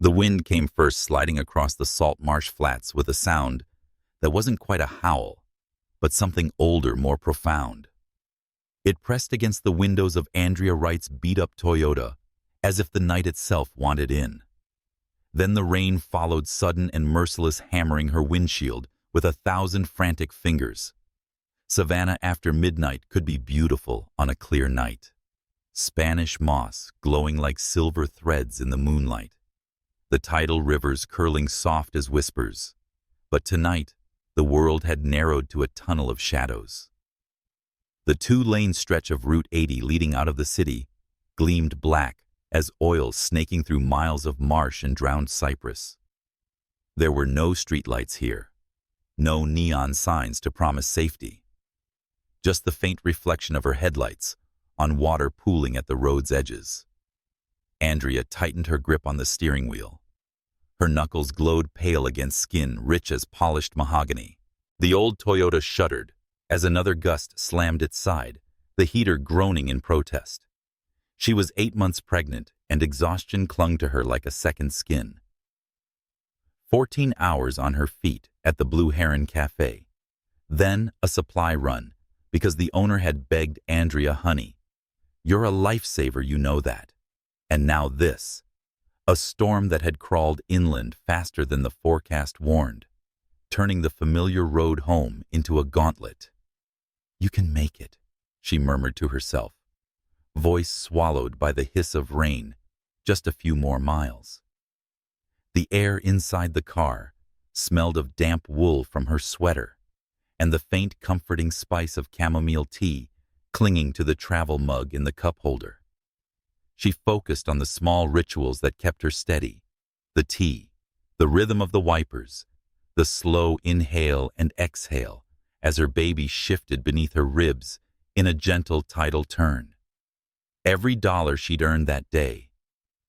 The wind came first, sliding across the salt marsh flats with a sound that wasn't quite a howl, but something older, more profound. It pressed against the windows of Andrea Wright's beat-up Toyota, as if the night itself wanted in. Then the rain followed, sudden and merciless, hammering her windshield with 1,000 frantic fingers. Savannah after midnight could be beautiful on a clear night. Spanish moss glowing like silver threads in the moonlight. The tidal rivers curling soft as whispers. But tonight, the world had narrowed to a tunnel of shadows. The 2-lane stretch of Route 80 leading out of the city gleamed black as oil snaking through miles of marsh and drowned cypress. There were no streetlights here, no neon signs to promise safety. Just the faint reflection of her headlights on water pooling at the road's edges. Andrea tightened her grip on the steering wheel. Her knuckles glowed pale against skin rich as polished mahogany. The old Toyota shuddered as another gust slammed its side, the heater groaning in protest. She was 8 months pregnant, and exhaustion clung to her like a second skin. 14 hours on her feet at the Blue Heron Cafe. Then a supply run, because the owner had begged Andrea, "Honey, you're a lifesaver, you know that." And now this, a storm that had crawled inland faster than the forecast warned, turning the familiar road home into a gauntlet. "You can make it," she murmured to herself, voice swallowed by the hiss of rain. Just a few more miles. The air inside the car smelled of damp wool from her sweater, and the faint comforting spice of chamomile tea clinging to the travel mug in the cup holder. She focused on the small rituals that kept her steady: the tea, the rhythm of the wipers, the slow inhale and exhale as her baby shifted beneath her ribs in a gentle tidal turn. Every dollar she'd earned that day,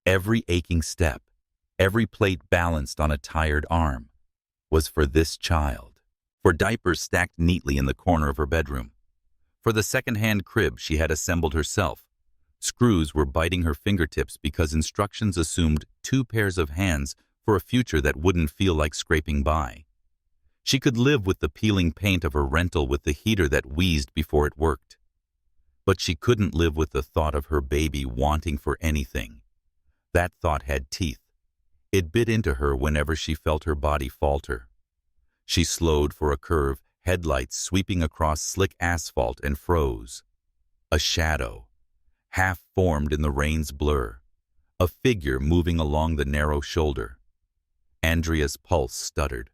every aching step, every plate balanced on a tired arm, was for this child, for diapers stacked neatly in the corner of her bedroom, for the second-hand crib she had assembled herself. Screws were biting her fingertips because instructions assumed 2 pairs of hands for a future that wouldn't feel like scraping by. She could live with the peeling paint of her rental, with the heater that wheezed before it worked. But she couldn't live with the thought of her baby wanting for anything. That thought had teeth. It bit into her whenever she felt her body falter. She slowed for a curve, headlights sweeping across slick asphalt, and froze. A shadow, half formed in the rain's blur, a figure moving along the narrow shoulder. Andrea's pulse stuttered.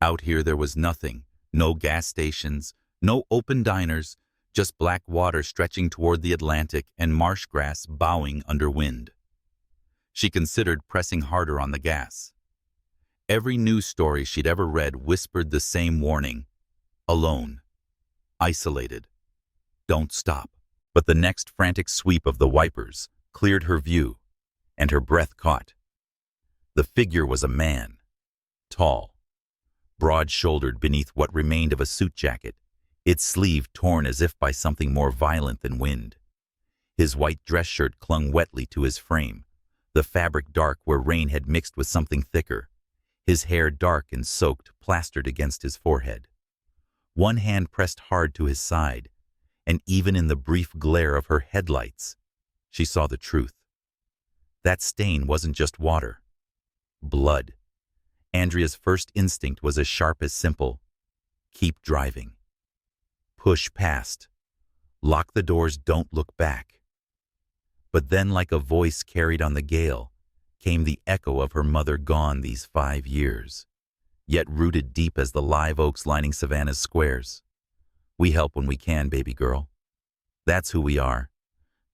Out here there was nothing, no gas stations, no open diners, just black water stretching toward the Atlantic and marsh grass bowing under wind. She considered pressing harder on the gas. Every news story she'd ever read whispered the same warning: alone, isolated, don't stop. But the next frantic sweep of the wipers cleared her view, and her breath caught. The figure was a man, tall, broad-shouldered beneath what remained of a suit jacket, its sleeve torn as if by something more violent than wind. His white dress shirt clung wetly to his frame, the fabric dark where rain had mixed with something thicker, his hair dark and soaked, plastered against his forehead. One hand pressed hard to his side, and even in the brief glare of her headlights, she saw the truth. That stain wasn't just water. Blood. Andrea's first instinct was as sharp as simple: keep driving. Push past. Lock the doors, don't look back. But then, like a voice carried on the gale, came the echo of her mother, gone these 5 years, yet rooted deep as the live oaks lining Savannah's squares. We help when we can, baby girl. That's who we are,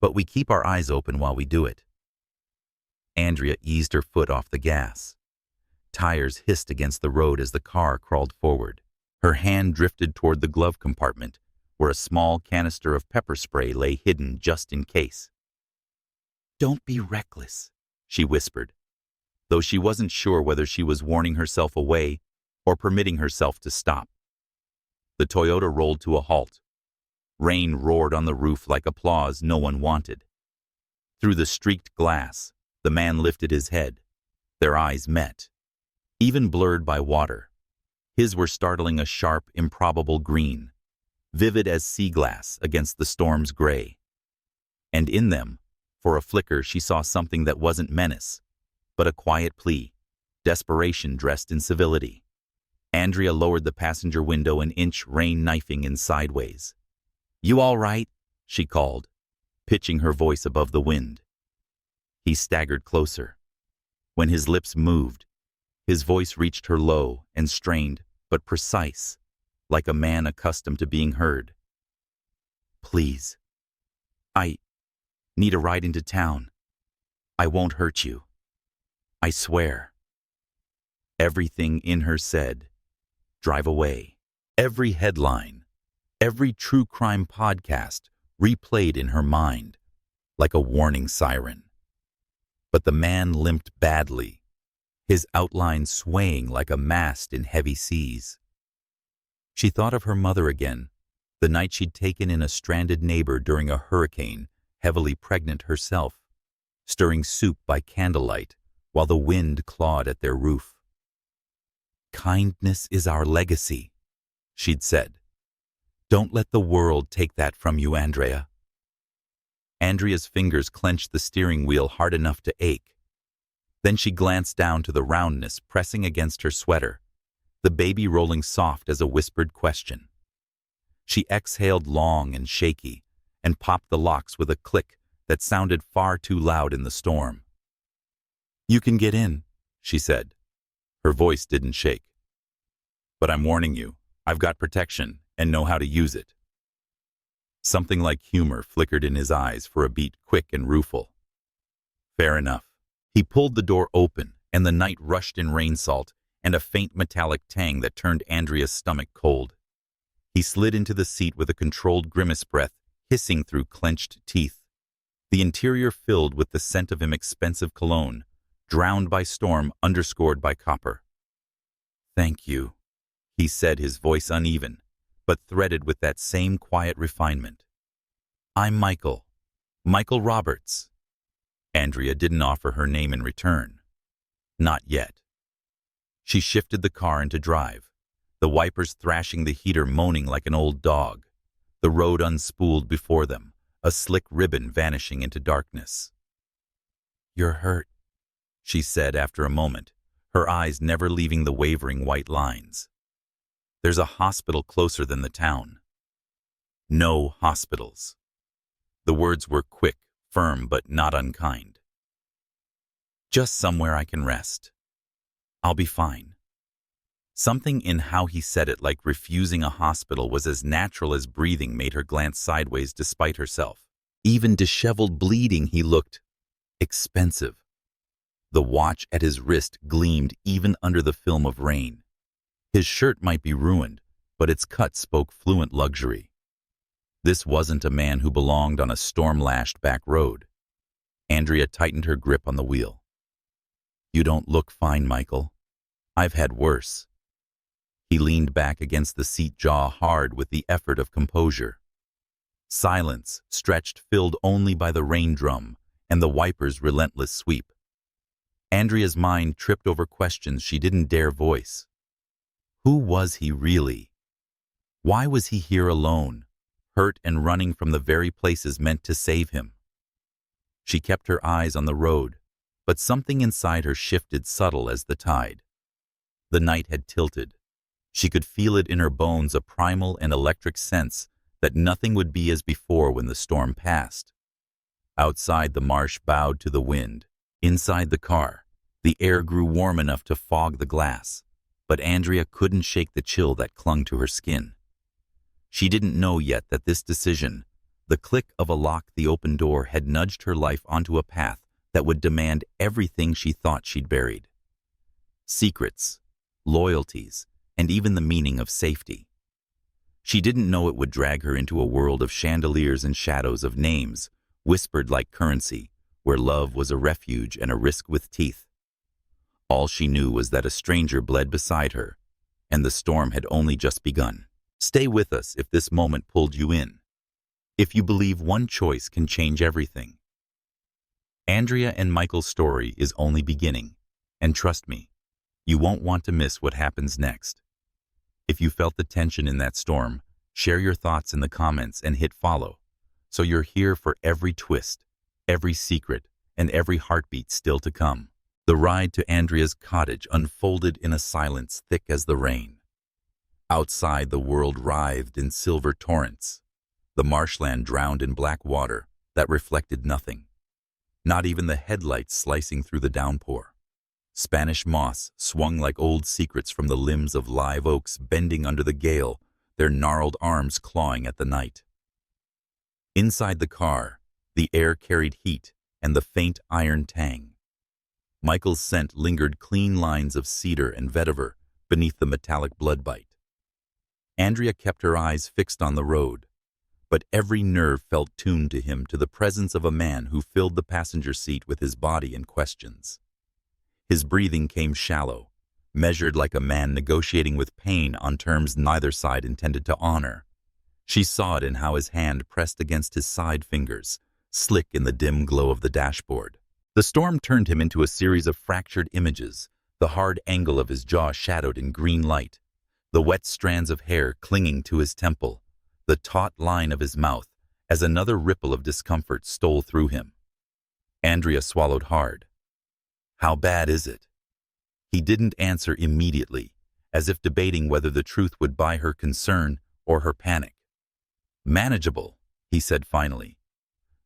but we keep our eyes open while we do it. Andrea eased her foot off the gas. Tires hissed against the road as the car crawled forward. Her hand drifted toward the glove compartment, where a small canister of pepper spray lay hidden just in case. "Don't be reckless," she whispered, though she wasn't sure whether she was warning herself away or permitting herself to stop. The Toyota rolled to a halt. Rain roared on the roof like applause no one wanted. Through the streaked glass, the man lifted his head. Their eyes met, even blurred by water. His were startling a sharp, improbable green, vivid as sea glass against the storm's gray. And in them, for a flicker, she saw something that wasn't menace, but a quiet plea, desperation dressed in civility. Andrea lowered the passenger window an inch, rain knifing in sideways. "You all right?" she called, pitching her voice above the wind. He staggered closer. When his lips moved, his voice reached her low and strained, but precise, like a man accustomed to being heard. "Please. I need a ride into town. I won't hurt you. I swear." Everything in her said, "Drive away." Every headline, every true crime podcast replayed in her mind, like a warning siren. But the man limped badly, his outline swaying like a mast in heavy seas. She thought of her mother again, the night she'd taken in a stranded neighbor during a hurricane, heavily pregnant herself, stirring soup by candlelight while the wind clawed at their roof. "Kindness is our legacy," she'd said. "Don't let the world take that from you, Andrea." Andrea's fingers clenched the steering wheel hard enough to ache. Then she glanced down to the roundness pressing against her sweater, the baby rolling soft as a whispered question. She exhaled long and shaky and popped the locks with a click that sounded far too loud in the storm. "You can get in," she said. Her voice didn't shake. "But I'm warning you, I've got protection and know how to use it." Something like humor flickered in his eyes for a beat, quick and rueful. "Fair enough." He pulled the door open, and the night rushed in rain salt and a faint metallic tang that turned Andrea's stomach cold. He slid into the seat with a controlled grimace, breath hissing through clenched teeth. The interior filled with the scent of inexpensive cologne, drowned by storm, underscored by copper. "Thank you," he said, his voice uneven, but threaded with that same quiet refinement. "I'm Michael Roberts." Andrea didn't offer her name in return. Not yet. She shifted the car into drive, the wipers thrashing the heater, moaning like an old dog, the road unspooled before them, a slick ribbon vanishing into darkness. "You're hurt," she said after a moment, her eyes never leaving the wavering white lines. "There's a hospital closer than the town." "No hospitals." The words were quick, firm, but not unkind. "Just somewhere I can rest. I'll be fine." Something in how he said it, like refusing a hospital, was as natural as breathing, made her glance sideways despite herself. Even disheveled, bleeding, he looked expensive. The watch at his wrist gleamed even under the film of rain. His shirt might be ruined, but its cut spoke fluent luxury. This wasn't a man who belonged on a storm-lashed back road. Andrea tightened her grip on the wheel. "You don't look fine, Michael. I've had worse." He leaned back against the seat, jaw hard with the effort of composure. Silence, stretched, filled only by the rain drum and the wiper's relentless sweep. Andrea's mind tripped over questions she didn't dare voice. Who was he really? Why was he here alone, hurt and running from the very places meant to save him? She kept her eyes on the road, but something inside her shifted, subtle as the tide. The night had tilted. She could feel it in her bones, a primal and electric sense that nothing would be as before when the storm passed. Outside, the marsh bowed to the wind. Inside the car, the air grew warm enough to fog the glass, but Andrea couldn't shake the chill that clung to her skin. She didn't know yet that this decision, the click of a lock, the open door, had nudged her life onto a path that would demand everything she thought she'd buried. Secrets, loyalties, and even the meaning of safety. She didn't know it would drag her into a world of chandeliers and shadows, of names, whispered like currency, where love was a refuge and a risk with teeth. All she knew was that a stranger bled beside her, and the storm had only just begun. Stay with us if this moment pulled you in. If you believe one choice can change everything. Andrea and Michael's story is only beginning. And trust me, you won't want to miss what happens next. If you felt the tension in that storm, share your thoughts in the comments and hit follow, so you're here for every twist, every secret, and every heartbeat still to come. The ride to Andrea's cottage unfolded in a silence thick as the rain. Outside, the world writhed in silver torrents. The marshland drowned in black water that reflected nothing, not even the headlights slicing through the downpour. Spanish moss swung like old secrets from the limbs of live oaks bending under the gale, their gnarled arms clawing at the night. Inside the car, the air carried heat and the faint iron tang. Michael's scent lingered clean lines of cedar and vetiver beneath the metallic blood bite. Andrea kept her eyes fixed on the road, but every nerve felt tuned to him, to the presence of a man who filled the passenger seat with his body and questions. His breathing came shallow, measured like a man negotiating with pain on terms neither side intended to honor. She saw it in how his hand pressed against his side fingers, slick in the dim glow of the dashboard. The storm turned him into a series of fractured images, the hard angle of his jaw shadowed in green light, the wet strands of hair clinging to his temple, the taut line of his mouth as another ripple of discomfort stole through him. Andrea swallowed hard. How bad is it? He didn't answer immediately, as if debating whether the truth would buy her concern or her panic. Manageable, he said finally,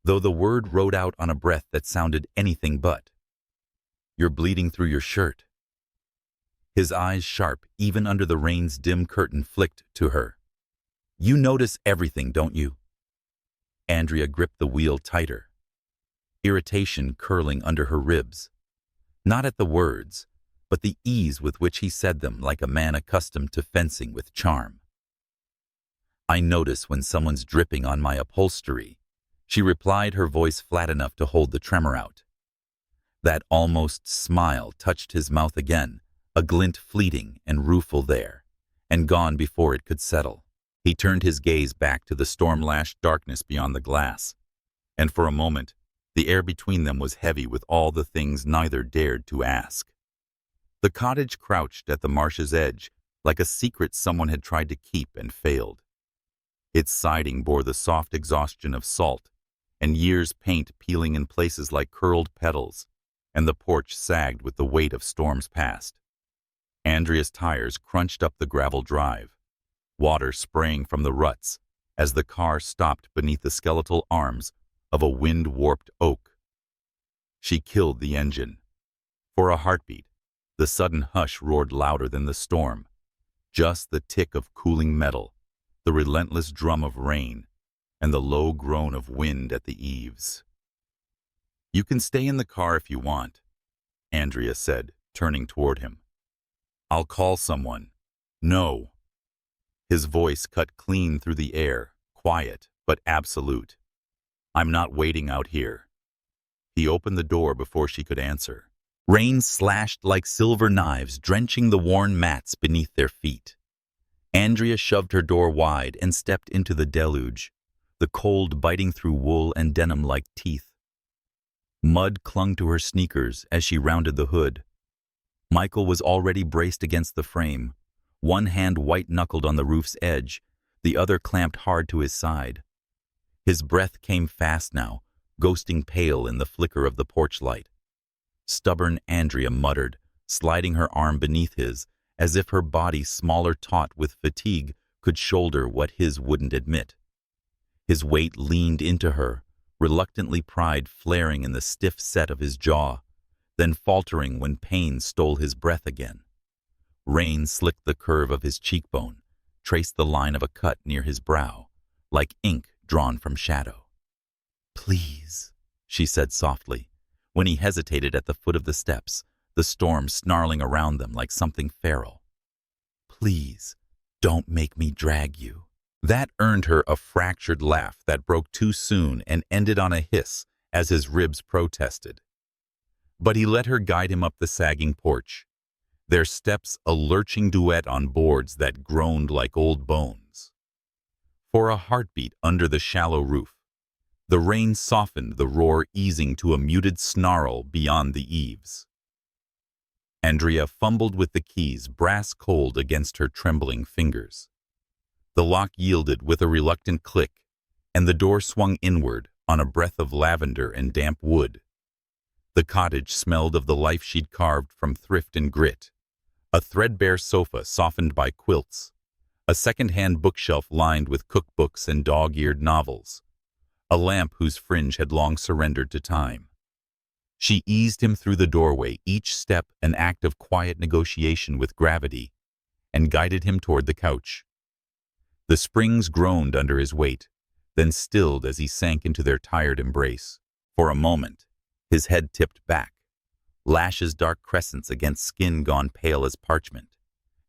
though the word rode out on a breath that sounded anything but. You're bleeding through your shirt. His eyes sharp, even under the rain's dim curtain, flicked to her. You notice everything, don't you? Andrea gripped the wheel tighter, irritation curling under her ribs. Not at the words, but the ease with which he said them, like a man accustomed to fencing with charm. I notice when someone's dripping on my upholstery, she replied, her voice flat enough to hold the tremor out. That almost smile touched his mouth again, a glint fleeting and rueful there, and gone before it could settle. He turned his gaze back to the storm-lashed darkness beyond the glass, and for a moment, the air between them was heavy with all the things neither dared to ask. The cottage crouched at the marsh's edge, like a secret someone had tried to keep and failed. Its siding bore the soft exhaustion of salt, and years' paint peeling in places like curled petals, and the porch sagged with the weight of storms past. Andrea's tires crunched up the gravel drive, water spraying from the ruts as the car stopped beneath the skeletal arms of a wind-warped oak. She killed the engine. For a heartbeat, the sudden hush roared louder than the storm, just the tick of cooling metal, the relentless drum of rain, and the low groan of wind at the eaves. You can stay in the car if you want, Andrea said, turning toward him. I'll call someone. No. His voice cut clean through the air, quiet but absolute. I'm not waiting out here. He opened the door before she could answer. Rain slashed like silver knives, drenching the worn mats beneath their feet. Andrea shoved her door wide and stepped into the deluge, the cold biting through wool and denim like teeth. Mud clung to her sneakers as she rounded the hood. Michael was already braced against the frame, one hand white-knuckled on the roof's edge, the other clamped hard to his side. His breath came fast now, ghosting pale in the flicker of the porch light. Stubborn Andrea muttered, sliding her arm beneath his, as if her body, smaller taut with fatigue, could shoulder what his wouldn't admit. His weight leaned into her, reluctantly, pride flaring in the stiff set of his jaw, then faltering when pain stole his breath again. Rain slicked the curve of his cheekbone, traced the line of a cut near his brow, like ink drawn from shadow. Please, she said softly, when he hesitated at the foot of the steps, the storm snarling around them like something feral. Please, don't make me drag you. That earned her a fractured laugh that broke too soon and ended on a hiss as his ribs protested. But he let her guide him up the sagging porch, their steps a lurching duet on boards that groaned like old bones. For a heartbeat under the shallow roof, the rain softened, the roar easing to a muted snarl beyond the eaves. Andrea fumbled with the keys, brass cold against her trembling fingers. The lock yielded with a reluctant click, and the door swung inward on a breath of lavender and damp wood. The cottage smelled of the life she'd carved from thrift and grit. A threadbare sofa softened by quilts, a second-hand bookshelf lined with cookbooks and dog-eared novels, a lamp whose fringe had long surrendered to time. She eased him through the doorway, each step an act of quiet negotiation with gravity, and guided him toward the couch. The springs groaned under his weight, then stilled as he sank into their tired embrace. For a moment, his head tipped back, lashes dark crescents against skin gone pale as parchment,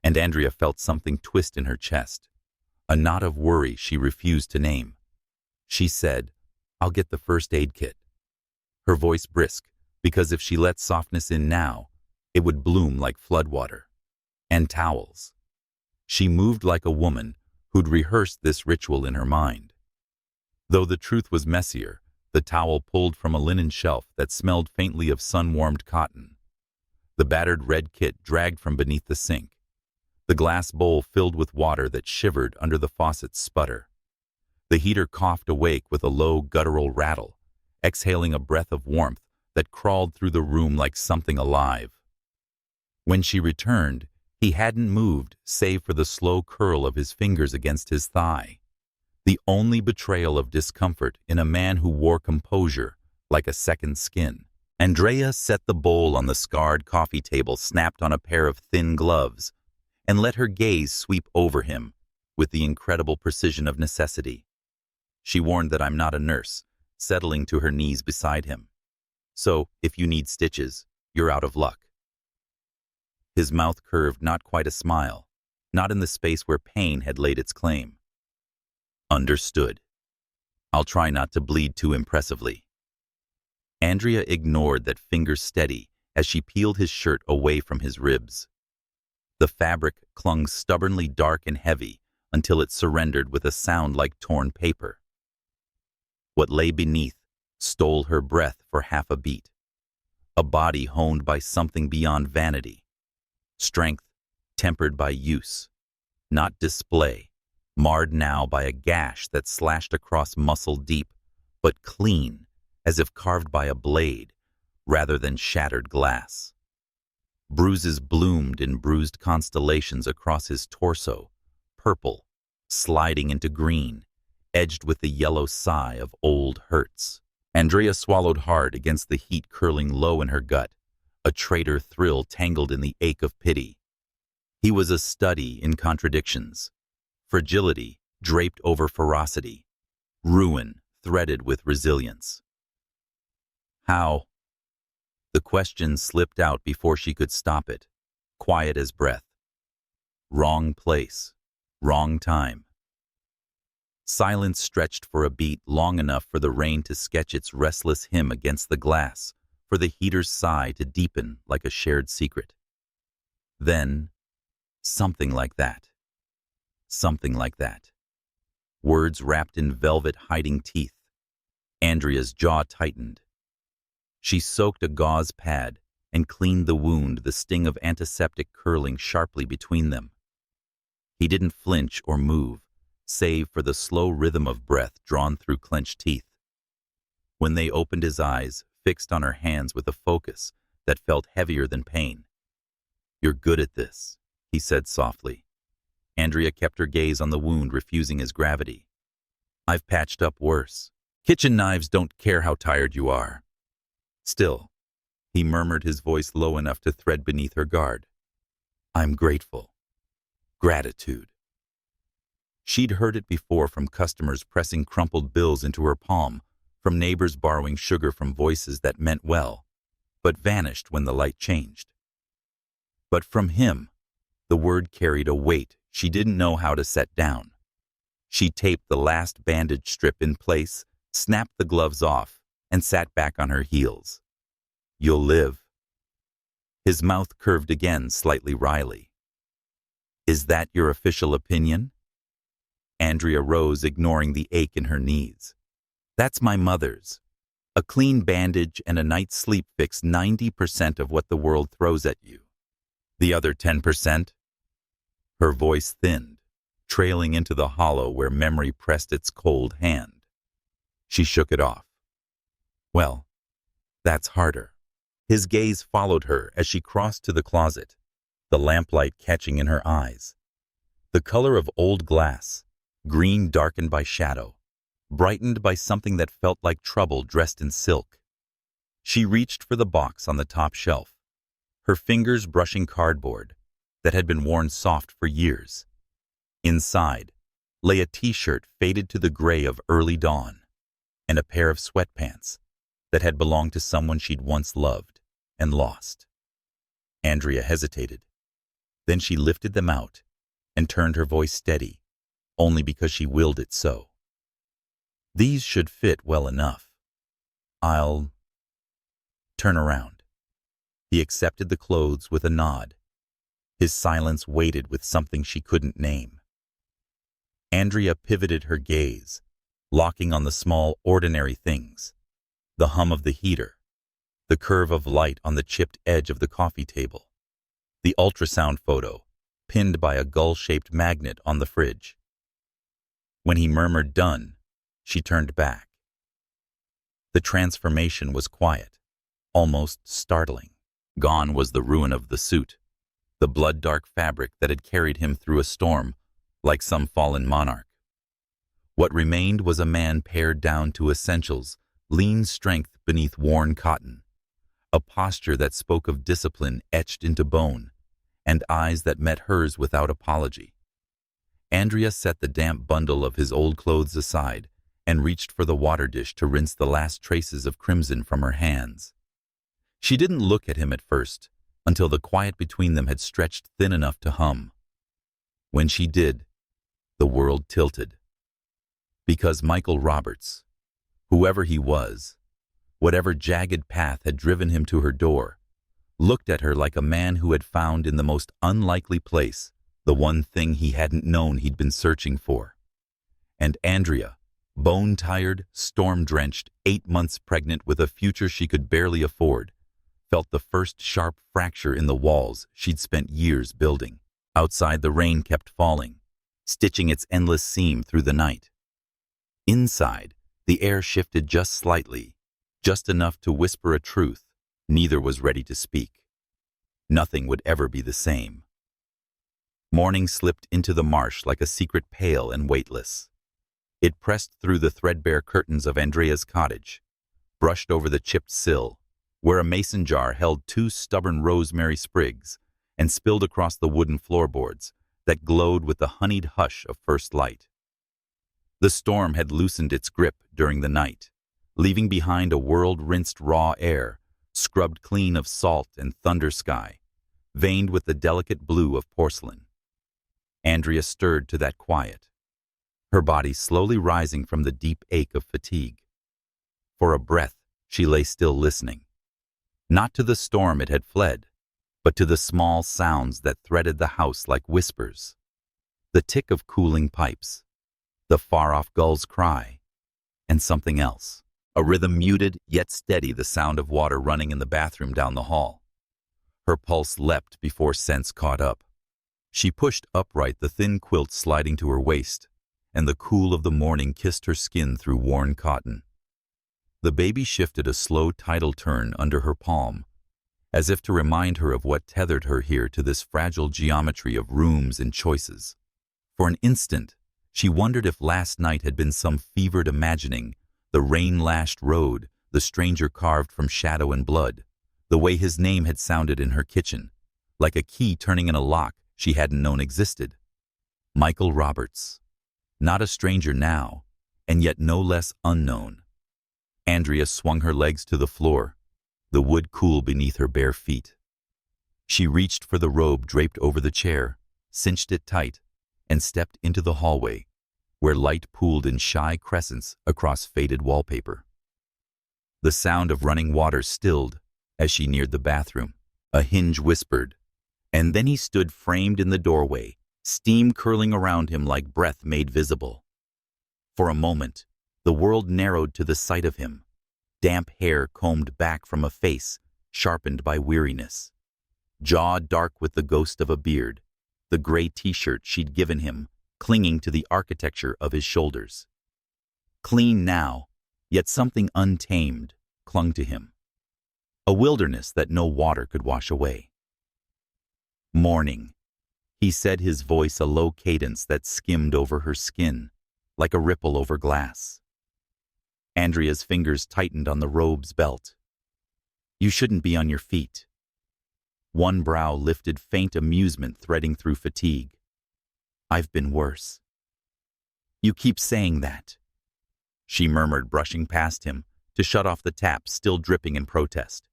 and Andrea felt something twist in her chest, a knot of worry she refused to name. She said, "I'll get the first aid kit." Her voice brisk, because if she let softness in now, it would bloom like floodwater. And towels. She moved like a woman who'd rehearsed this ritual in her mind. Though the truth was messier, the towel pulled from a linen shelf that smelled faintly of sun-warmed cotton. The battered red kit dragged from beneath the sink, the glass bowl filled with water that shivered under the faucet's sputter. The heater coughed awake with a low guttural rattle, exhaling a breath of warmth that crawled through the room like something alive. When she returned, he hadn't moved save for the slow curl of his fingers against his thigh, the only betrayal of discomfort in a man who wore composure like a second skin. Andrea set the bowl on the scarred coffee table, snapped on a pair of thin gloves, and let her gaze sweep over him with the incredible precision of necessity. She warned that I'm not a nurse, settling to her knees beside him. So, if you need stitches, you're out of luck. His mouth curved, not quite a smile, not in the space where pain had laid its claim. Understood. I'll try not to bleed too impressively. Andrea ignored that finger steady as she peeled his shirt away from his ribs. The fabric clung stubbornly dark and heavy until it surrendered with a sound like torn paper. What lay beneath stole her breath for half a beat. A body honed by something beyond vanity. Strength tempered by use, not display, marred now by a gash that slashed across muscle deep, but clean, as if carved by a blade, rather than shattered glass. Bruises bloomed in bruised constellations across his torso, purple, sliding into green, edged with the yellow sigh of old hurts. Andrea swallowed hard against the heat curling low in her gut, a traitor thrill tangled in the ache of pity. He was a study in contradictions, fragility draped over ferocity, ruin threaded with resilience. How? The question slipped out before she could stop it, quiet as breath. Wrong place, wrong time. Silence stretched for a beat, long enough for the rain to sketch its restless hymn against the glass, for the heater's sigh to deepen like a shared secret. Then, something like that. Something like that. Words wrapped in velvet hiding teeth. Andrea's jaw tightened. She soaked a gauze pad and cleaned the wound, the sting of antiseptic curling sharply between them. He didn't flinch or move, save for the slow rhythm of breath drawn through clenched teeth. When they opened, his eyes fixed on her hands with a focus that felt heavier than pain. "You're good at this," he said softly. Andrea kept her gaze on the wound, refusing his gravity. "I've patched up worse. Kitchen knives don't care how tired you are." "Still," he murmured, his voice low enough to thread beneath her guard, "I'm grateful. Gratitude." She'd heard it before, from customers pressing crumpled bills into her palm, from neighbors borrowing sugar, from voices that meant well, but vanished when the light changed. But from him, the word carried a weight she didn't know how to set down. She taped the last bandage strip in place, snapped the gloves off, and sat back on her heels. "You'll live." His mouth curved again, slightly wryly. "Is that your official opinion?" Andrea rose, ignoring the ache in her knees. "That's my mother's. A clean bandage and a night's sleep fix 90% of what the world throws at you." The other 10%? Her voice thinned, trailing into the hollow where memory pressed its cold hand. She shook it off. Well, that's harder. His gaze followed her as she crossed to the closet, the lamplight catching in her eyes. The color of old glass, green darkened by shadow, brightened by something that felt like trouble dressed in silk. She reached for the box on the top shelf, her fingers brushing cardboard that had been worn soft for years. Inside lay a t-shirt faded to the gray of early dawn, and a pair of sweatpants that had belonged to someone she'd once loved and lost. Andrea hesitated. Then she lifted them out and turned her voice steady, only because she willed it so. These should fit well enough. I'll turn around. He accepted the clothes with a nod. His silence weighted with something she couldn't name. Andrea pivoted her gaze, locking on the small, ordinary things. The hum of the heater, the curve of light on the chipped edge of the coffee table, the ultrasound photo pinned by a gull-shaped magnet on the fridge. When he murmured done, she turned back. The transformation was quiet, almost startling. Gone was the ruin of the suit, the blood-dark fabric that had carried him through a storm like some fallen monarch. What remained was a man pared down to essentials, lean strength beneath worn cotton, a posture that spoke of discipline etched into bone, and eyes that met hers without apology. Andrea set the damp bundle of his old clothes aside and reached for the water dish to rinse the last traces of crimson from her hands. She didn't look at him at first, until the quiet between them had stretched thin enough to hum. When she did, the world tilted. Because Michael Roberts, whoever he was, whatever jagged path had driven him to her door, looked at her like a man who had found in the most unlikely place the one thing he hadn't known he'd been searching for. And Andrea, bone-tired, storm-drenched, 8 months pregnant with a future she could barely afford, felt the first sharp fracture in the walls she'd spent years building. Outside, the rain kept falling, stitching its endless seam through the night. Inside, the air shifted just slightly, just enough to whisper a truth neither was ready to speak. Nothing would ever be the same. Morning slipped into the marsh like a secret pale and weightless. It pressed through the threadbare curtains of Andrea's cottage, brushed over the chipped sill, where a mason jar held 2 stubborn rosemary sprigs, and spilled across the wooden floorboards that glowed with the honeyed hush of first light. The storm had loosened its grip during the night, leaving behind a world-rinsed raw air, scrubbed clean of salt and thunder sky, veined with the delicate blue of porcelain. Andrea stirred to that quiet, her body slowly rising from the deep ache of fatigue. For a breath, she lay still listening. Not to the storm it had fled, but to the small sounds that threaded the house like whispers. The tick of cooling pipes, the far-off gull's cry, and something else. A rhythm muted yet steady, the sound of water running in the bathroom down the hall. Her pulse leapt before sense caught up. She pushed upright, the thin quilt sliding to her waist, and the cool of the morning kissed her skin through worn cotton. The baby shifted a slow tidal turn under her palm, as if to remind her of what tethered her here to this fragile geometry of rooms and choices. For an instant, she wondered if last night had been some fevered imagining, the rain-lashed road, the stranger carved from shadow and blood, the way his name had sounded in her kitchen, like a key turning in a lock she hadn't known existed. Michael Roberts. Not a stranger now, and yet no less unknown. Andrea swung her legs to the floor, the wood cool beneath her bare feet. She reached for the robe draped over the chair, cinched it tight, and stepped into the hallway, where light pooled in shy crescents across faded wallpaper. The sound of running water stilled as she neared the bathroom. A hinge whispered, and then he stood framed in the doorway, steam curling around him like breath made visible. For a moment, the world narrowed to the sight of him, damp hair combed back from a face sharpened by weariness. jaw dark with the ghost of a beard, the gray t-shirt she'd given him clinging to the architecture of his shoulders. Clean now, yet something untamed clung to him. A wilderness that no water could wash away. "Morning," he said, his voice a low cadence that skimmed over her skin, like a ripple over glass. Andrea's fingers tightened on the robe's belt. "You shouldn't be on your feet." One brow lifted, faint amusement threading through fatigue. "I've been worse." "You keep saying that," she murmured, brushing past him to shut off the tap still dripping in protest.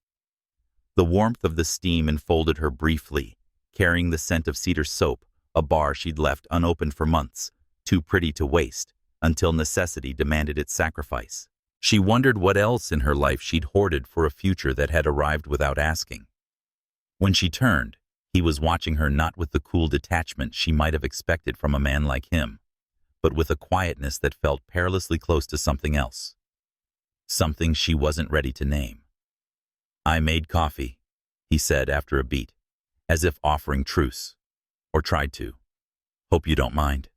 The warmth of the steam enfolded her briefly, carrying the scent of cedar soap, a bar she'd left unopened for months, too pretty to waste, until necessity demanded its sacrifice. She wondered what else in her life she'd hoarded for a future that had arrived without asking. When she turned, he was watching her, not with the cool detachment she might have expected from a man like him, but with a quietness that felt perilously close to something else. Something she wasn't ready to name. "I made coffee," he said after a beat, as if offering truce, or tried to. "Hope you don't mind."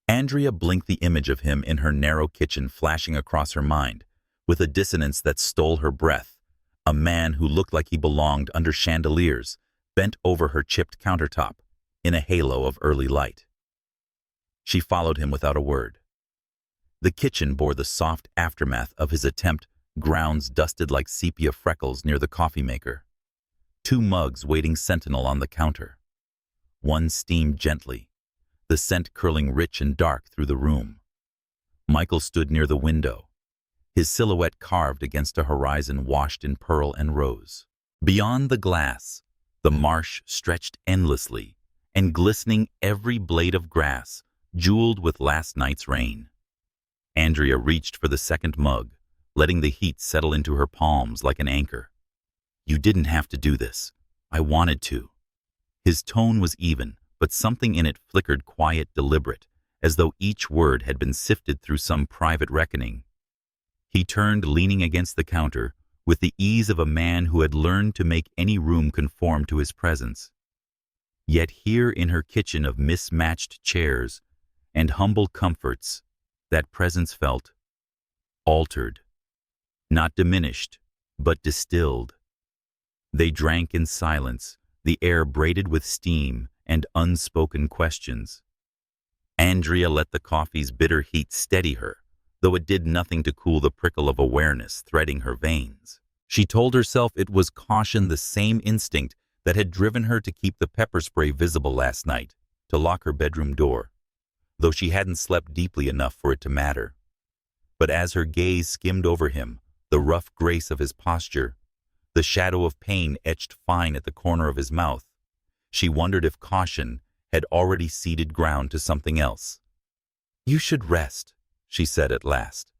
Andrea blinked, the image of him in her narrow kitchen flashing across her mind, with a dissonance that stole her breath. A man who looked like he belonged under chandeliers, bent over her chipped countertop, in a halo of early light. She followed him without a word. The kitchen bore the soft aftermath of his attempt, grounds dusted like sepia freckles near the coffee maker. 2 mugs waiting sentinel on the counter. One steamed gently, the scent curling rich and dark through the room. Michael stood near the window, his silhouette carved against a horizon washed in pearl and rose. Beyond the glass, the marsh stretched endlessly, and glistening every blade of grass, jeweled with last night's rain. Andrea reached for the second mug, letting the heat settle into her palms like an anchor. "You didn't have to do this. I wanted to." His tone was even, but something in it flickered quiet, deliberate, as though each word had been sifted through some private reckoning. He turned, leaning against the counter, with the ease of a man who had learned to make any room conform to his presence. Yet here in her kitchen of mismatched chairs and humble comforts, that presence felt altered, not diminished, but distilled. They drank in silence, the air braided with steam and unspoken questions. Andrea let the coffee's bitter heat steady her, though it did nothing to cool the prickle of awareness threading her veins. She told herself it was caution, the same instinct that had driven her to keep the pepper spray visible last night, to lock her bedroom door, though she hadn't slept deeply enough for it to matter. But as her gaze skimmed over him, the rough grace of his posture, the shadow of pain etched fine at the corner of his mouth, she wondered if caution had already ceded ground to something else. "You should rest," she said at last,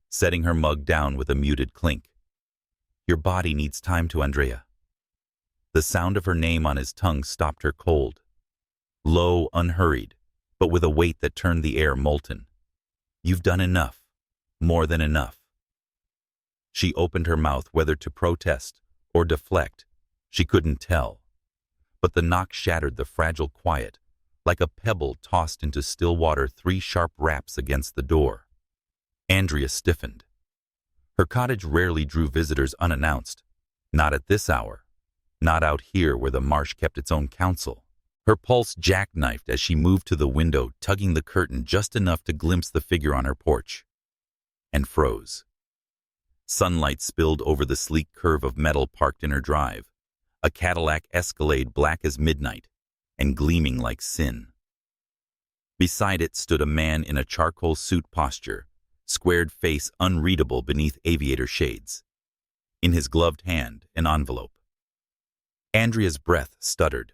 setting her mug down with a muted clink. "Your body needs time to Andrea." The sound of her name on his tongue stopped her cold. Low, unhurried, but with a weight that turned the air molten. "You've done enough. More than enough." She opened her mouth, whether to protest or deflect, she couldn't tell. But the knock shattered the fragile quiet, like a pebble tossed into still water, 3 sharp raps against the door. Andrea stiffened. Her cottage rarely drew visitors unannounced. Not at this hour. Not out here where the marsh kept its own counsel. Her pulse jackknifed as she moved to the window, tugging the curtain just enough to glimpse the figure on her porch. And froze. Sunlight spilled over the sleek curve of metal parked in her drive, a Cadillac Escalade black as midnight and gleaming like sin. Beside it stood a man in a charcoal suit posture, squared face unreadable beneath aviator shades. In his gloved hand, an envelope. Andrea's breath stuttered.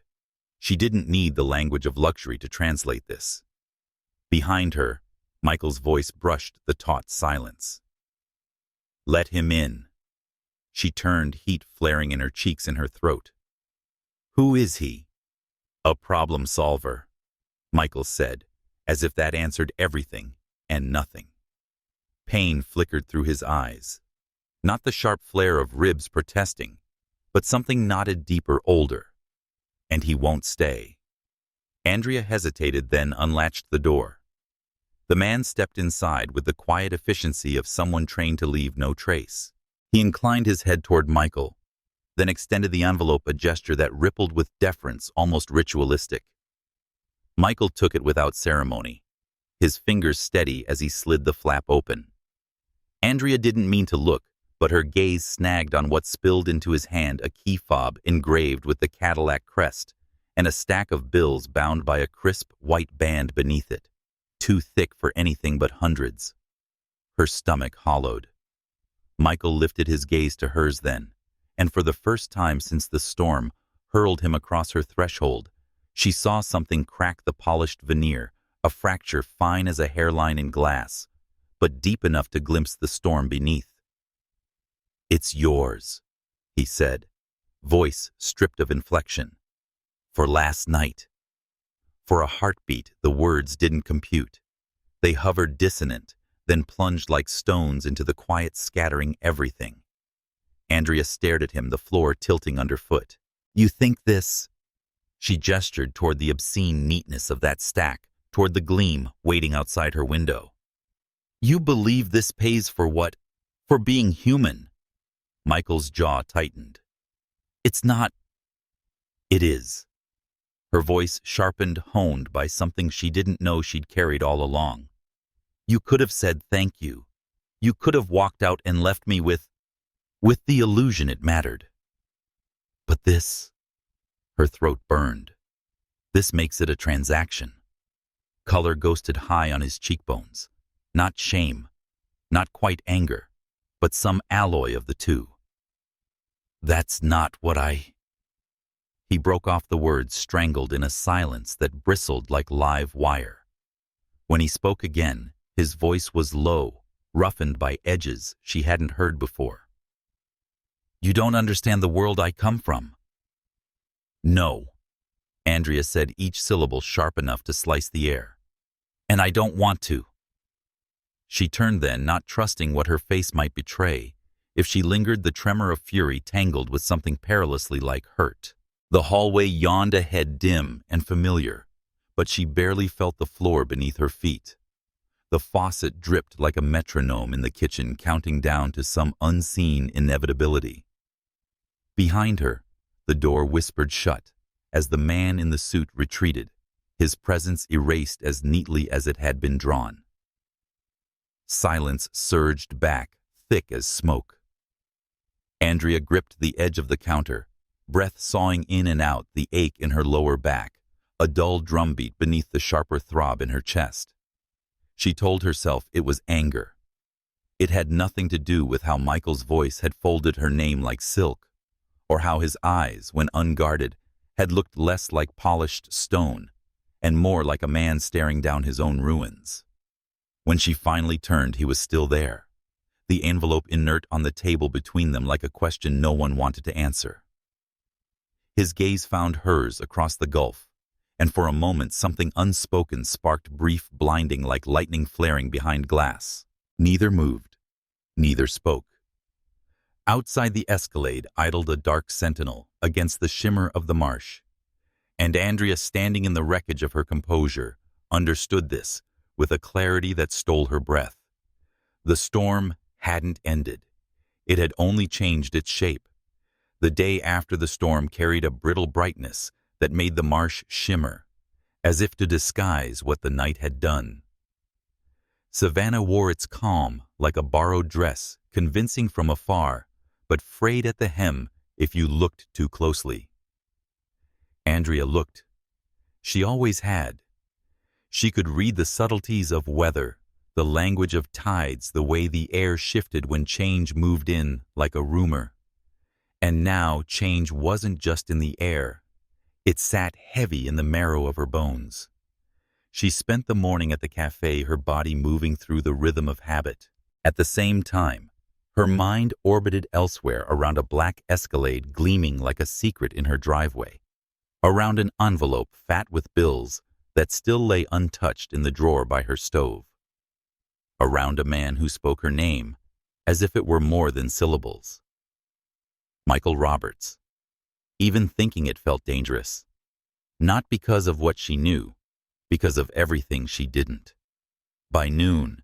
She didn't need the language of luxury to translate this. Behind her, Michael's voice brushed the taut silence. "Let him in." She turned, heat flaring in her cheeks and her throat. "Who is he?" "A problem solver," Michael said, as if that answered everything and nothing. Pain flickered through his eyes. Not the sharp flare of ribs protesting, but something knotted deeper, older. And he won't stay. Andrea hesitated, then unlatched the door. The man stepped inside with the quiet efficiency of someone trained to leave no trace. He inclined his head toward Michael, then extended the envelope, a gesture that rippled with deference, almost ritualistic. Michael took it without ceremony, his fingers steady as he slid the flap open. Andrea didn't mean to look, but her gaze snagged on what spilled into his hand, a key fob engraved with the Cadillac crest, and a stack of bills bound by a crisp white band beneath it, too thick for anything but hundreds. Her stomach hollowed. Michael lifted his gaze to hers then, and for the first time since the storm hurled him across her threshold, she saw something crack the polished veneer, a fracture fine as a hairline in glass, but deep enough to glimpse the storm beneath. "It's yours," he said, voice stripped of inflection. "For last night." For a heartbeat, the words didn't compute. They hovered dissonant, then plunged like stones into the quiet, scattering everything. Andrea stared at him, the floor tilting underfoot. "You think this?" She gestured toward the obscene neatness of that stack, toward the gleam waiting outside her window. "You believe this pays for what? For being human?" Michael's jaw tightened. "It's not." "It is." Her voice sharpened, honed by something she didn't know she'd carried all along. "You could have said thank you. You could have walked out and left me with the illusion it mattered. But this," her throat burned, "this makes it a transaction." Color ghosted high on his cheekbones. Not shame, not quite anger, but some alloy of the two. "That's not what I—" He broke off the words, strangled in a silence that bristled like live wire. When he spoke again, his voice was low, roughened by edges she hadn't heard before. "You don't understand the world I come from." "No," Andrea said, each syllable sharp enough to slice the air. "And I don't want to." She turned then, not trusting what her face might betray. If she lingered, the tremor of fury tangled with something perilously like hurt. The hallway yawned ahead, dim and familiar, but she barely felt the floor beneath her feet. The faucet dripped like a metronome in the kitchen, counting down to some unseen inevitability. Behind her, the door whispered shut as the man in the suit retreated, his presence erased as neatly as it had been drawn. Silence surged back, thick as smoke. Andrea gripped the edge of the counter, breath sawing in and out, the ache in her lower back, a dull drumbeat beneath the sharper throb in her chest. She told herself it was anger. It had nothing to do with how Michael's voice had folded her name like silk, or how his eyes, when unguarded, had looked less like polished stone and more like a man staring down his own ruins. When she finally turned, he was still there, the envelope inert on the table between them like a question no one wanted to answer. His gaze found hers across the gulf, and for a moment something unspoken sparked, brief, blinding like lightning flaring behind glass. Neither moved, neither spoke. Outside the Escalade idled a dark sentinel against the shimmer of the marsh, and Andrea, standing in the wreckage of her composure, understood this with a clarity that stole her breath. The storm hadn't ended. It had only changed its shape. The day after the storm carried a brittle brightness that made the marsh shimmer, as if to disguise what the night had done. Savannah wore its calm like a borrowed dress, convincing from afar, but frayed at the hem if you looked too closely. Andrea looked. She always had. She could read the subtleties of weather, the language of tides, the way the air shifted when change moved in like a rumor. And now change wasn't just in the air. It sat heavy in the marrow of her bones. She spent the morning at the cafe, her body moving through the rhythm of habit. At the same time, her mind orbited elsewhere, around a black Escalade gleaming like a secret in her driveway, around an envelope fat with bills that still lay untouched in the drawer by her stove, around a man who spoke her name as if it were more than syllables. Michael Roberts. Even thinking it felt dangerous. Not because of what she knew, because of everything she didn't. By noon,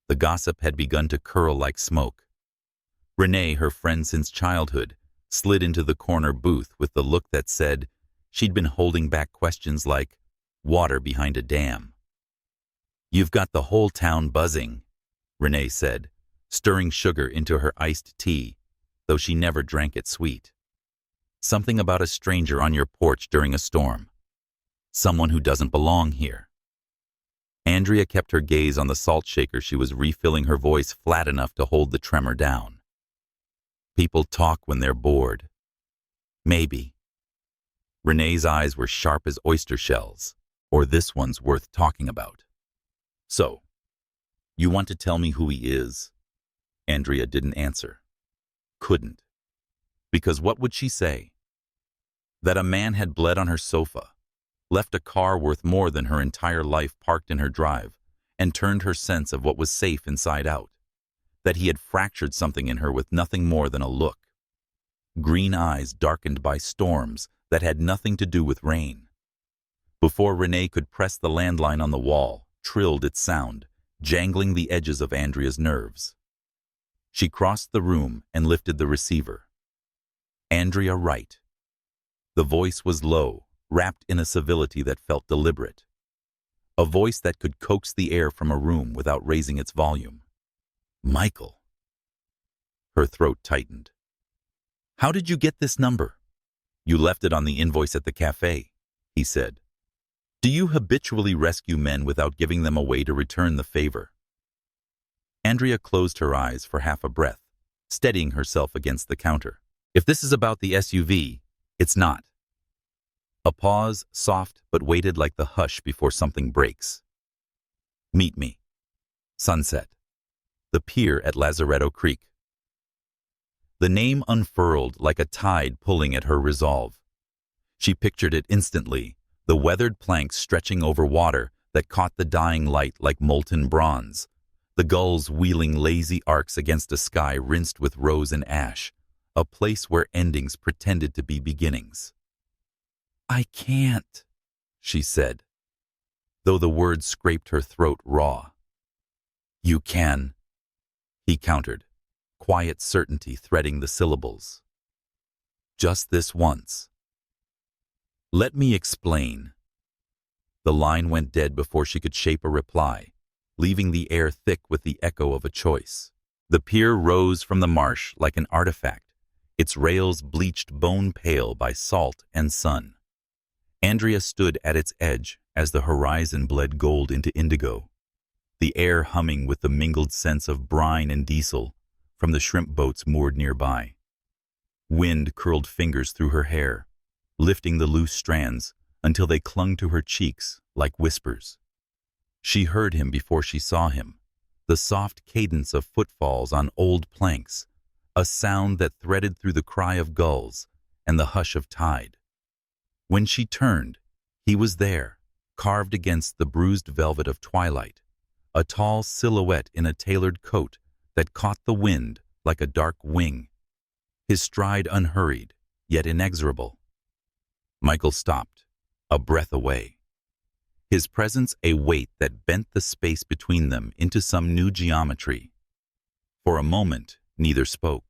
the gossip had begun to curl like smoke. Renee, her friend since childhood, slid into the corner booth with the look that said she'd been holding back questions like water behind a dam. "You've got the whole town buzzing," Renee said, stirring sugar into her iced tea, though she never drank it sweet. "Something about a stranger on your porch during a storm. Someone who doesn't belong here." Andrea kept her gaze on the salt shaker she was refilling, her voice flat enough to hold the tremor down. "People talk when they're bored." "Maybe." Renee's eyes were sharp as oyster shells, or this one's worth talking about. "So, you want to tell me who he is?" Andrea didn't answer. Couldn't. Because what would she say? That a man had bled on her sofa, left a car worth more than her entire life parked in her drive, and turned her sense of what was safe inside out. That he had fractured something in her with nothing more than a look. Green eyes darkened by storms that had nothing to do with rain. Before Renee could press the landline on the wall, trilled its sound, jangling the edges of Andrea's nerves. She crossed the room and lifted the receiver. Andrea Wright. The voice was low, wrapped in a civility that felt deliberate. A voice that could coax the air from a room without raising its volume. "Michael." Her throat tightened. "How did you get this number?" "You left it on the invoice at the cafe," he said. "Do you habitually rescue men without giving them a way to return the favor?" Andrea closed her eyes for half a breath, steadying herself against the counter. "If this is about the SUV, it's not." A pause, soft but weighted like the hush before something breaks. "Meet me. Sunset. The pier at Lazaretto Creek." The name unfurled like a tide pulling at her resolve. She pictured it instantly, the weathered planks stretching over water that caught the dying light like molten bronze, the gulls wheeling lazy arcs against a sky rinsed with rose and ash, a place where endings pretended to be beginnings. "I can't," she said, though the words scraped her throat raw. "You can," he countered, quiet certainty threading the syllables. "Just this once." "Let me explain." The line went dead before she could shape a reply, leaving the air thick with the echo of a choice. The pier rose from the marsh like an artifact, its rails bleached bone pale by salt and sun. Andrea stood at its edge as the horizon bled gold into indigo, the air humming with the mingled scents of brine and diesel from the shrimp boats moored nearby. Wind curled fingers through her hair, lifting the loose strands until they clung to her cheeks like whispers. She heard him before she saw him, the soft cadence of footfalls on old planks, a sound that threaded through the cry of gulls and the hush of tide. When she turned, he was there, carved against the bruised velvet of twilight, a tall silhouette in a tailored coat that caught the wind like a dark wing, his stride unhurried, yet inexorable. Michael stopped, a breath away. His presence a weight that bent the space between them into some new geometry. For a moment, neither spoke.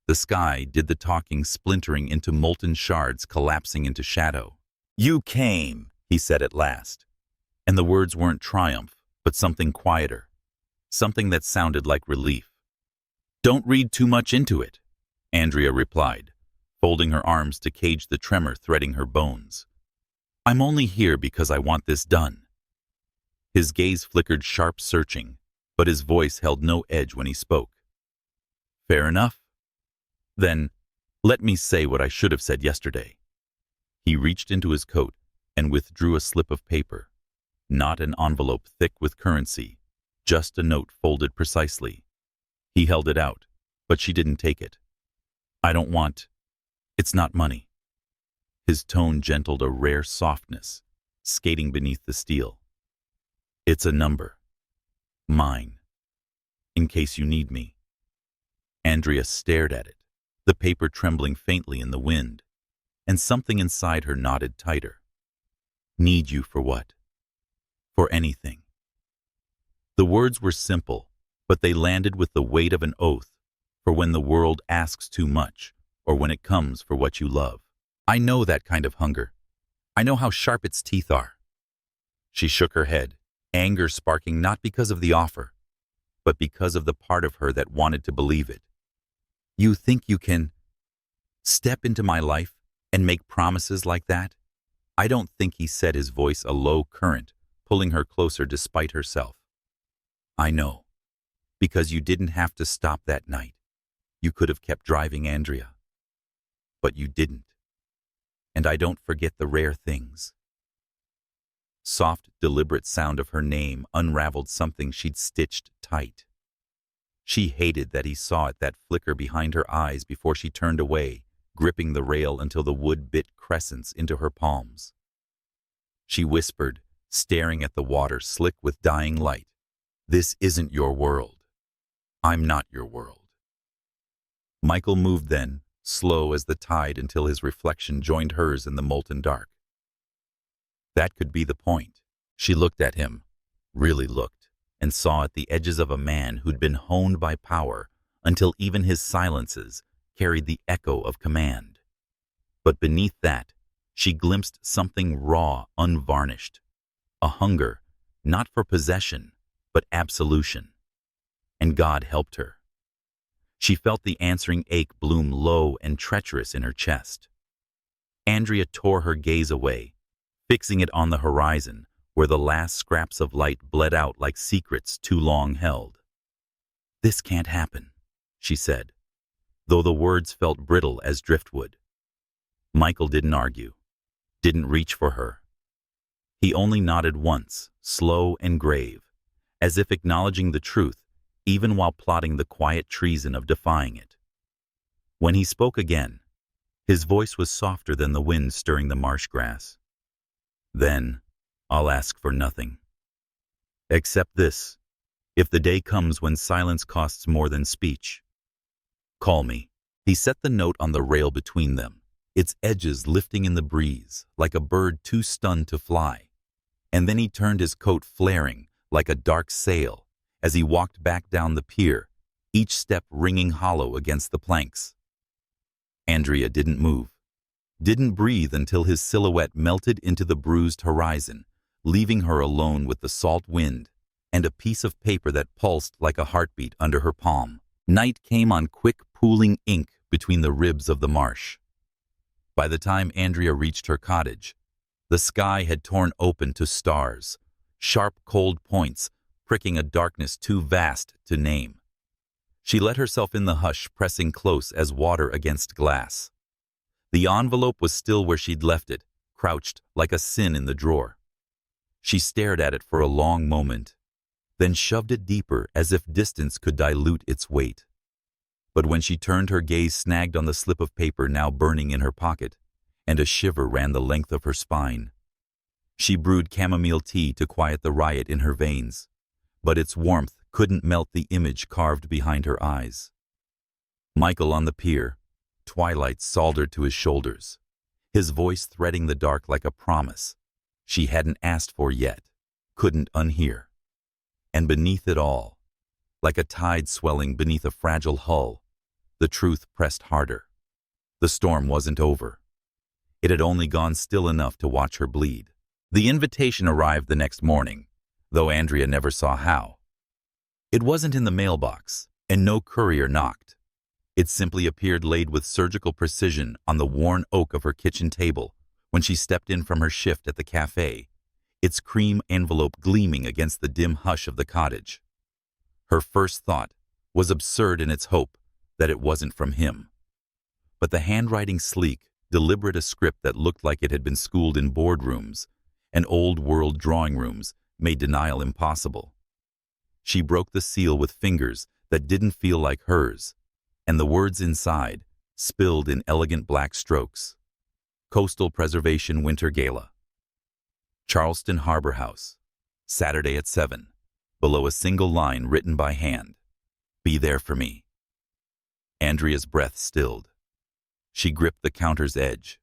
The sky did the talking, splintering into molten shards, collapsing into shadow. "You came," he said at last. And the words weren't triumph, but something quieter, something that sounded like relief. "Don't read too much into it," Andrea replied, folding her arms to cage the tremor threading her bones. "I'm only here because I want this done." His gaze flickered sharp, searching, but his voice held no edge when he spoke. "Fair enough. Then, let me say what I should have said yesterday." He reached into his coat and withdrew a slip of paper, not an envelope thick with currency, just a note folded precisely. He held it out, but she didn't take it. "I don't want. It's not money." His tone gentled a rare softness, skating beneath the steel. "It's a number. Mine. In case you need me." Andrea stared at it, the paper trembling faintly in the wind. and something inside her knotted tighter. Need you for what? For anything. The words were simple, but they landed with the weight of an oath, for when the world asks too much, or when it comes for what you love. I know that kind of hunger. I know how sharp its teeth are. She shook her head, anger sparking not because of the offer, but because of the part of her that wanted to believe it. You think you can step into my life and make promises like that? I don't think, he said, his voice a low current, pulling her closer despite herself. I know, because you didn't have to stop that night. You could have kept driving, Andrea. But you didn't. And I don't forget the rare things. Soft, deliberate sound of her name unraveled something she'd stitched tight. She hated that he saw it, that flicker behind her eyes before she turned away, gripping the rail until the wood bit crescents into her palms. She whispered, staring at the water slick with dying light, "This isn't your world. I'm not your world." Michael moved then, slow as the tide, until his reflection joined hers in the molten dark. That could be the point. She looked at him, really looked, and saw at the edges of a man who'd been honed by power until even his silences carried the echo of command. But beneath that, she glimpsed something raw, unvarnished, a hunger, not for possession, but absolution. And God helped her. She felt the answering ache bloom low and treacherous in her chest. Andrea tore her gaze away, fixing it on the horizon, where the last scraps of light bled out like secrets too long held. "This can't happen," she said, though the words felt brittle as driftwood. Michael didn't argue, didn't reach for her. He only nodded once, slow and grave, as if acknowledging the truth, even while plotting the quiet treason of defying it. When he spoke again, his voice was softer than the wind stirring the marsh grass. "Then, I'll ask for nothing. Except this: if the day comes when silence costs more than speech, call me." He set the note on the rail between them, its edges lifting in the breeze, like a bird too stunned to fly. And then he turned, his coat flaring like a dark sail, as he walked back down the pier, each step ringing hollow against the planks. Andrea didn't move, didn't breathe until his silhouette melted into the bruised horizon, leaving her alone with the salt wind and a piece of paper that pulsed like a heartbeat under her palm. Night came on, quick pooling ink between the ribs of the marsh. By the time Andrea reached her cottage, the sky had torn open to stars, sharp cold points pricking a darkness too vast to name. She let herself in the hush, pressing close as water against glass. The envelope was still where she'd left it, crouched like a sin in the drawer. She stared at it for a long moment, then shoved it deeper as if distance could dilute its weight. But when she turned, her gaze snagged on the slip of paper now burning in her pocket, and a shiver ran the length of her spine. She brewed chamomile tea to quiet the riot in her veins, but its warmth couldn't melt the image carved behind her eyes. Michael on the pier, twilight soldered to his shoulders, his voice threading the dark like a promise she hadn't asked for yet, couldn't unhear. And beneath it all, like a tide swelling beneath a fragile hull, the truth pressed harder. The storm wasn't over. It had only gone still enough to watch her bleed. The invitation arrived the next morning, though Andrea never saw how. It wasn't in the mailbox, and no courier knocked. It simply appeared, laid with surgical precision on the worn oak of her kitchen table when she stepped in from her shift at the cafe, its cream envelope gleaming against the dim hush of the cottage. Her first thought was absurd in its hope that it wasn't from him. But the handwriting, sleek, deliberate, a script that looked like it had been schooled in boardrooms and old-world drawing rooms, made denial impossible. She broke the seal with fingers that didn't feel like hers, and the words inside spilled in elegant black strokes. Coastal Preservation Winter Gala. Charleston Harbor House, Saturday at 7, below a single line written by hand. Be there for me. Andrea's breath stilled. She gripped the counter's edge,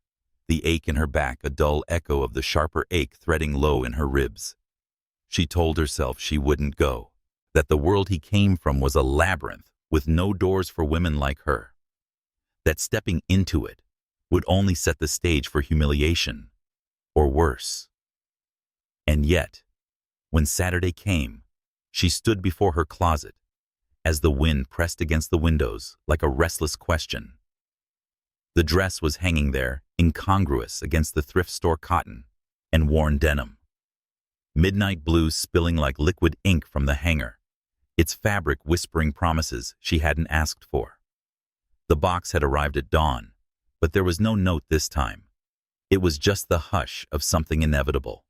the ache in her back a dull echo of the sharper ache threading low in her ribs. She told herself she wouldn't go, that the world he came from was a labyrinth with no doors for women like her, that stepping into it would only set the stage for humiliation, or worse. And yet, when Saturday came, she stood before her closet as the wind pressed against the windows like a restless question. The dress was hanging there, incongruous against the thrift store cotton and worn denim. Midnight blue spilling like liquid ink from the hanger, its fabric whispering promises she hadn't asked for. The box had arrived at dawn, but there was no note this time. It was just the hush of something inevitable.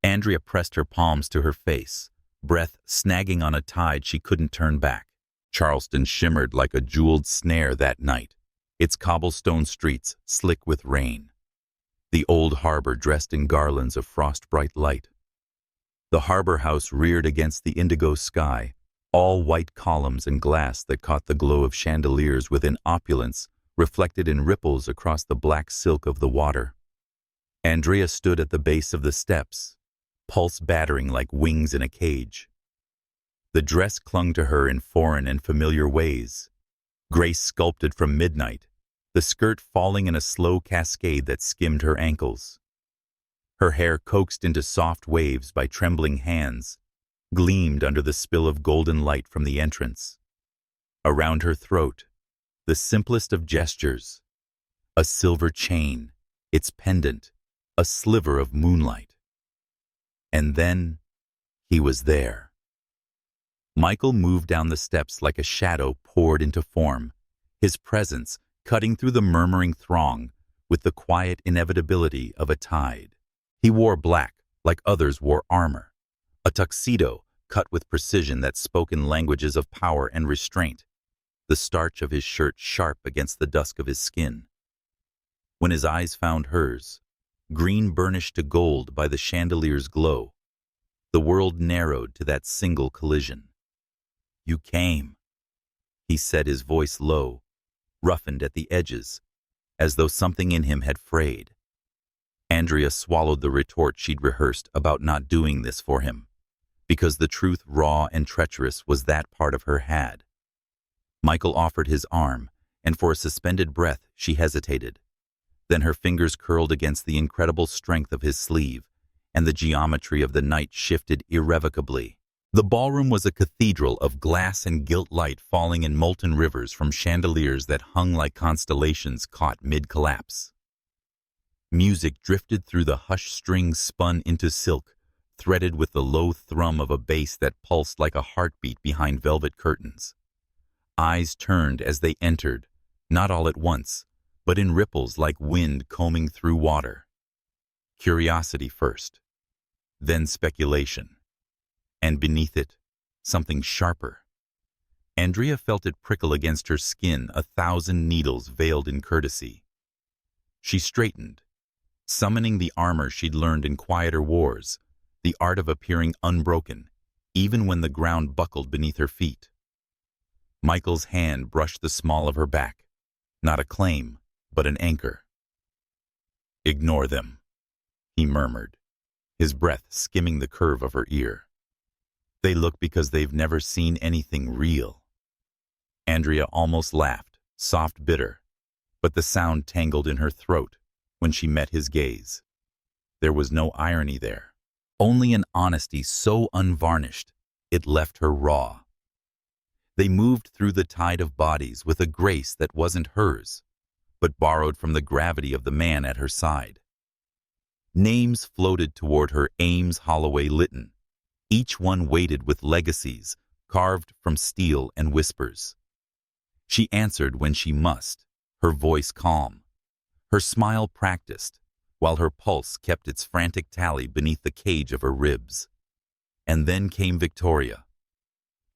Andrea pressed her palms to her face, breath snagging on a tide she couldn't turn back. Charleston shimmered like a jeweled snare that night, its cobblestone streets slick with rain. The old harbor dressed in garlands of frost-bright light. The harbor house reared against the indigo sky, all white columns and glass that caught the glow of chandeliers within opulence reflected in ripples across the black silk of the water. Andrea stood at the base of the steps, pulse battering like wings in a cage. The dress clung to her in foreign and familiar ways, grace sculpted from midnight, the skirt falling in a slow cascade that skimmed her ankles. Her hair coaxed into soft waves by trembling hands, gleamed under the spill of golden light from the entrance. Around her throat, the simplest of gestures, a silver chain, its pendant, a sliver of moonlight. And then, he was there. Michael moved down the steps like a shadow poured into form, his presence cutting through the murmuring throng with the quiet inevitability of a tide. He wore black, like others wore armor, a tuxedo cut with precision that spoke in languages of power and restraint, the starch of his shirt sharp against the dusk of his skin. When his eyes found hers, green burnished to gold by the chandelier's glow, the world narrowed to that single collision. "You came," he said, his voice low, roughened at the edges, as though something in him had frayed. Andrea swallowed the retort she'd rehearsed about not doing this for him, because the truth, raw and treacherous, was that part of her had. Michael offered his arm, and for a suspended breath she hesitated. Then her fingers curled against the incredible strength of his sleeve, and the geometry of the night shifted irrevocably. The ballroom was a cathedral of glass and gilt light falling in molten rivers from chandeliers that hung like constellations caught mid-collapse. Music drifted through the hushed strings spun into silk, threaded with the low thrum of a bass that pulsed like a heartbeat behind velvet curtains. Eyes turned as they entered, not all at once, but in ripples like wind combing through water. Curiosity first, then speculation, and beneath it, something sharper. Andrea felt it prickle against her skin, 1,000 needles veiled in courtesy. She straightened, summoning the armor she'd learned in quieter wars, the art of appearing unbroken, even when the ground buckled beneath her feet. Michael's hand brushed the small of her back, not a claim, but an anchor. "Ignore them," he murmured, his breath skimming the curve of her ear. "They look because they've never seen anything real." Andrea almost laughed, soft, bitter, but the sound tangled in her throat when she met his gaze. There was no irony there, only an honesty so unvarnished it left her raw. They moved through the tide of bodies with a grace that wasn't hers, but borrowed from the gravity of the man at her side. Names floated toward her Ames Holloway Lytton, each one weighted with legacies carved from steel and whispers. She answered when she must, her voice calm, her smile practiced, while her pulse kept its frantic tally beneath the cage of her ribs. And then came Victoria.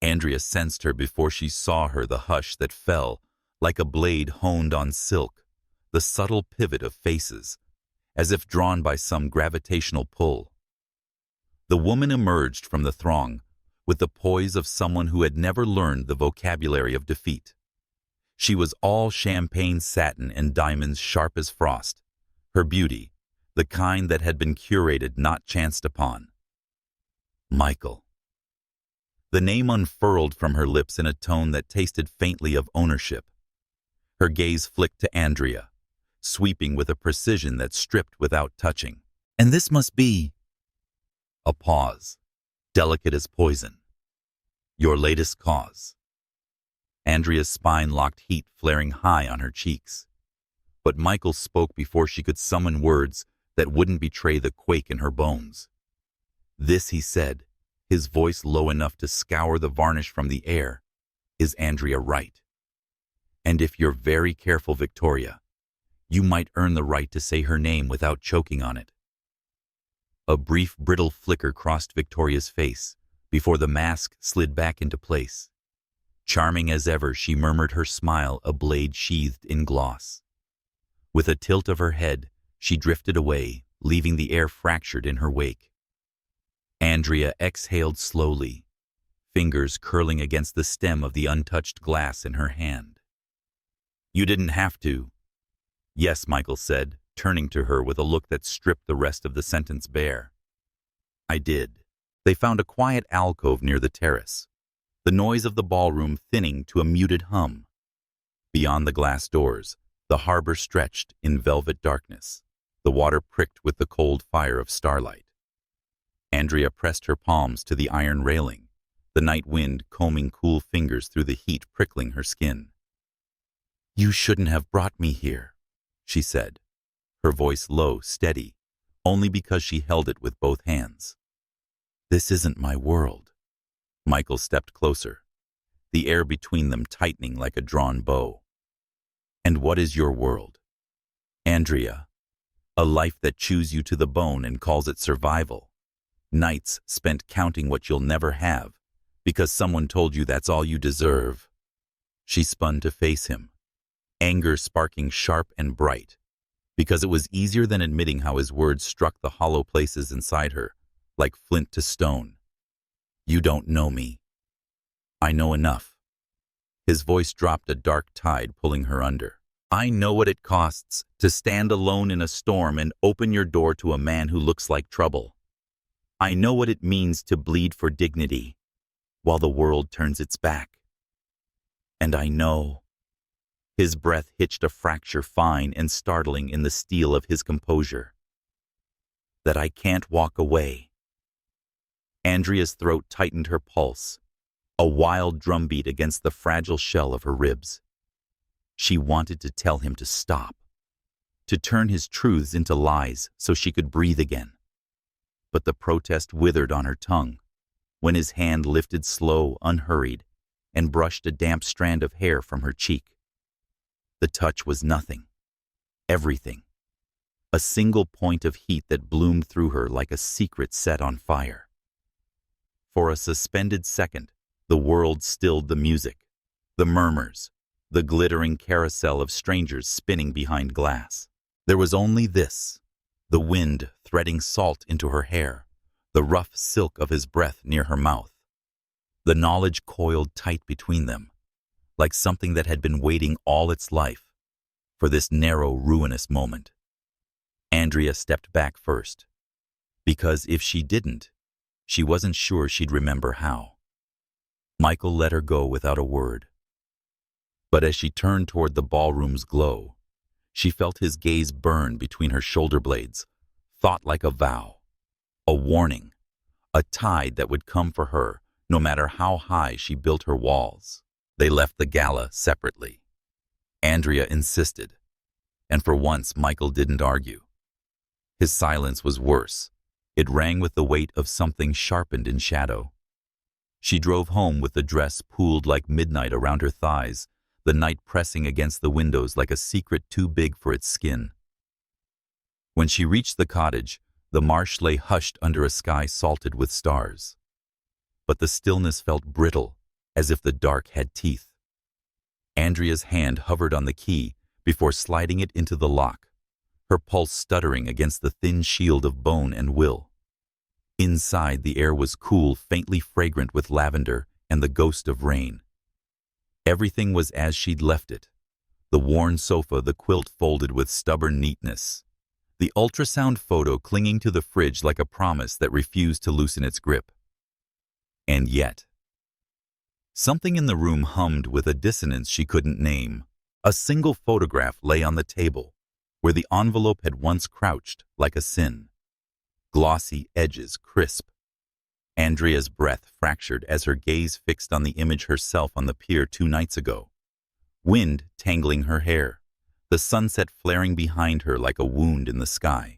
Andrea sensed her before she saw her, the hush that fell, like a blade honed on silk, the subtle pivot of faces, as if drawn by some gravitational pull. The woman emerged from the throng with the poise of someone who had never learned the vocabulary of defeat. She was all champagne satin and diamonds sharp as frost, Her beauty, the kind that had been curated, not chanced upon. Michael. The name unfurled from her lips in a tone that tasted faintly of ownership. Her gaze flicked to Andrea, sweeping with a precision that stripped without touching. And this must be... A pause, delicate as poison. Your latest cause. Andrea's spine locked, heat flaring high on her cheeks. But Michael spoke before she could summon words that wouldn't betray the quake in her bones. This, he said, his voice low enough to scour the varnish from the air. Is Andrea right? And if you're very careful, Victoria, you might earn the right to say her name without choking on it. A brief, brittle flicker crossed Victoria's face before the mask slid back into place. Charming as ever, she murmured, her smile a blade sheathed in gloss. With a tilt of her head, she drifted away, leaving the air fractured in her wake. Andrea exhaled slowly, fingers curling against the stem of the untouched glass in her hand. You didn't have to. Yes, Michael said, turning to her with a look that stripped the rest of the sentence bare. I did. They found a quiet alcove near the terrace, the noise of the ballroom thinning to a muted hum. Beyond the glass doors, the harbor stretched in velvet darkness, the water pricked with the cold fire of starlight. Andrea pressed her palms to the iron railing, the night wind combing cool fingers through the heat prickling her skin. You shouldn't have brought me here, she said, her voice low, steady, only because she held it with both hands. This isn't my world. Michael stepped closer, the air between them tightening like a drawn bow. And what is your world? Andrea, a life that chews you to the bone and calls it survival. Nights spent counting what you'll never have, because someone told you that's all you deserve. She spun to face him, anger sparking sharp and bright, because it was easier than admitting how his words struck the hollow places inside her, like flint to stone. You don't know me. I know enough. His voice dropped, a dark tide pulling her under. I know what it costs to stand alone in a storm and open your door to a man who looks like trouble. I know what it means to bleed for dignity while the world turns its back. And I know... His breath hitched a fracture fine and startling in the steel of his composure. That I can't walk away. Andrea's throat tightened, her pulse, a wild drumbeat against the fragile shell of her ribs. She wanted to tell him to stop, to turn his truths into lies so she could breathe again. But the protest withered on her tongue when his hand lifted slow, unhurried, and brushed a damp strand of hair from her cheek. The touch was nothing, everything. A single point of heat that bloomed through her like a secret set on fire. For a suspended second, the world stilled, the music, the murmurs, the glittering carousel of strangers spinning behind glass. There was only this, the wind threading salt into her hair, the rough silk of his breath near her mouth. The knowledge coiled tight between them, like something that had been waiting all its life for this narrow, ruinous moment. Andrea stepped back first, because if she didn't, she wasn't sure she'd remember how. Michael let her go without a word. But as she turned toward the ballroom's glow, she felt his gaze burn between her shoulder blades, thought like a vow, a warning, a tide that would come for her no matter how high she built her walls. They left the gala separately. Andrea insisted, and for once Michael didn't argue. His silence was worse. It rang with the weight of something sharpened in shadow. She drove home with the dress pooled like midnight around her thighs, the night pressing against the windows like a secret too big for its skin. When she reached the cottage, the marsh lay hushed under a sky salted with stars. But the stillness felt brittle, as if the dark had teeth. Andrea's hand hovered on the key before sliding it into the lock, her pulse stuttering against the thin shield of bone and will. Inside, the air was cool, faintly fragrant with lavender and the ghost of rain. Everything was as she'd left it. The worn sofa, the quilt folded with stubborn neatness, the ultrasound photo clinging to the fridge like a promise that refused to loosen its grip. And yet, something in the room hummed with a dissonance she couldn't name. A single photograph lay on the table, where the envelope had once crouched like a sin. Glossy edges crisp. Andrea's breath fractured as her gaze fixed on the image herself on the pier 2 nights ago. Wind tangling her hair, the sunset flaring behind her like a wound in the sky.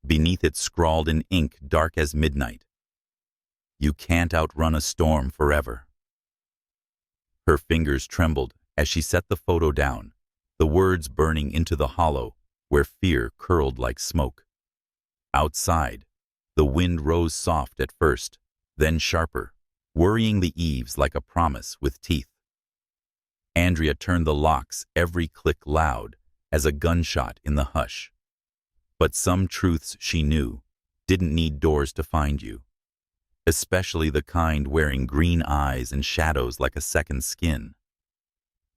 Beneath it scrawled in ink dark as midnight, "You can't outrun a storm forever." Her fingers trembled as she set the photo down, the words burning into the hollow where fear curled like smoke. Outside, the wind rose soft at first, then sharper, worrying the eaves like a promise with teeth. Andrea turned the locks, every click loud as a gunshot in the hush. But some truths she knew didn't need doors to find you, especially the kind wearing green eyes and shadows like a second skin.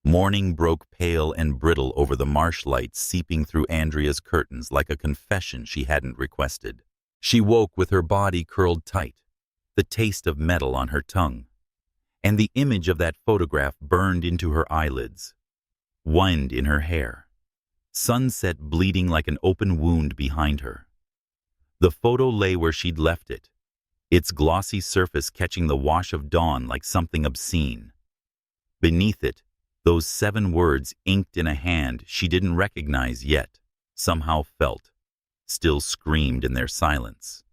Morning broke pale and brittle over the marsh light seeping through Andrea's curtains like a confession she hadn't requested. She woke with her body curled tight, the taste of metal on her tongue, and the image of that photograph burned into her eyelids. Wind in her hair, sunset bleeding like an open wound behind her. The photo lay where she'd left it, its glossy surface catching the wash of dawn like something obscene. Beneath it, those 7 words inked in a hand she didn't recognize yet, somehow felt, still screamed in their silence.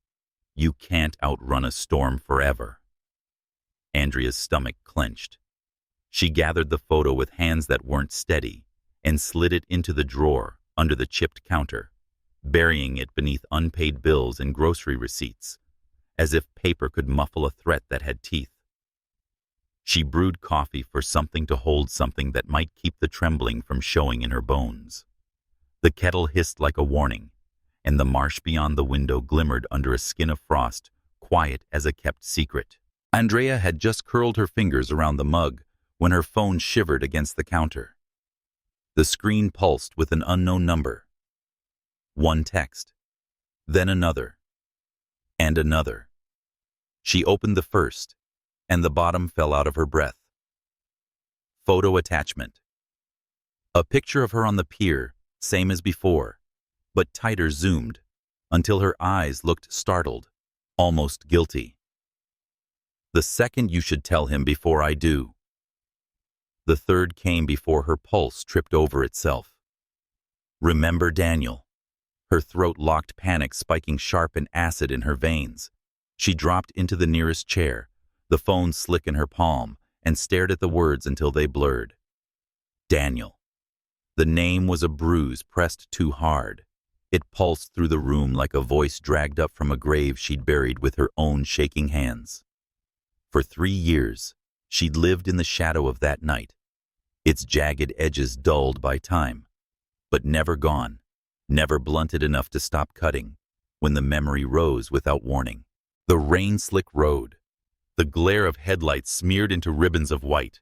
"You can't outrun a storm forever." Andrea's stomach clenched. She gathered the photo with hands that weren't steady and slid it into the drawer under the chipped counter, burying it beneath unpaid bills and grocery receipts, as if paper could muffle a threat that had teeth. She brewed coffee for something to hold something that might keep the trembling from showing in her bones. The kettle hissed like a warning, and the marsh beyond the window glimmered under a skin of frost, quiet as a kept secret. Andrea had just curled her fingers around the mug when her phone shivered against the counter. The screen pulsed with an unknown number. One text, then another, and another. She opened the first, and the bottom fell out of her breath. Photo attachment. A picture of her on the pier, same as before, but tighter zoomed, until her eyes looked startled, almost guilty. "The second you should tell him before I do." The third came before her pulse tripped over itself. "Remember Daniel." Her throat locked, panic spiking sharp and acid in her veins. She dropped into the nearest chair, the phone slick in her palm, and stared at the words until they blurred. Daniel. The name was a bruise pressed too hard. It pulsed through the room like a voice dragged up from a grave she'd buried with her own shaking hands. For 3 years, she'd lived in the shadow of that night, its jagged edges dulled by time, but never gone, never blunted enough to stop cutting, when the memory rose without warning. The rain-slick road, the glare of headlights smeared into ribbons of white.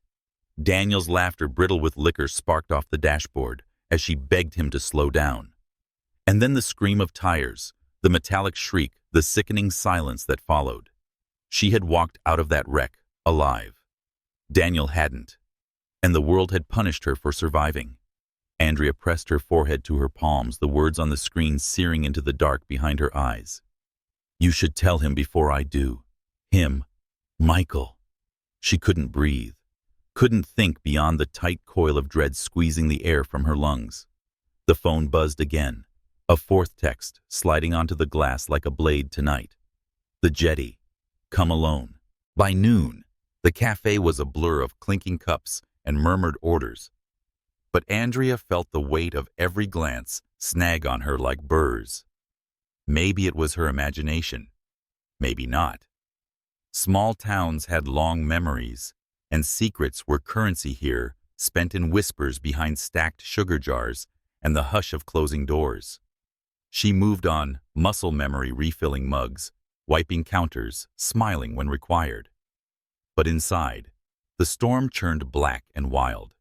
Daniel's laughter, brittle with liquor, sparked off the dashboard as she begged him to slow down. And then the scream of tires, the metallic shriek, the sickening silence that followed. She had walked out of that wreck, alive. Daniel hadn't, and the world had punished her for surviving. Andrea pressed her forehead to her palms, the words on the screen searing into the dark behind her eyes. "You should tell him before I do. Him. Michael." She couldn't breathe, couldn't think beyond the tight coil of dread squeezing the air from her lungs. The phone buzzed again, a fourth text sliding onto the glass like a blade tonight. The jetty. Come alone. By noon, the cafe was a blur of clinking cups and murmured orders. But Andrea felt the weight of every glance snag on her like burrs. Maybe it was her imagination. Maybe not. Small towns had long memories, and secrets were currency here, spent in whispers behind stacked sugar jars and the hush of closing doors. She moved on, muscle memory refilling mugs, wiping counters, smiling when required. But inside, the storm churned black and wild.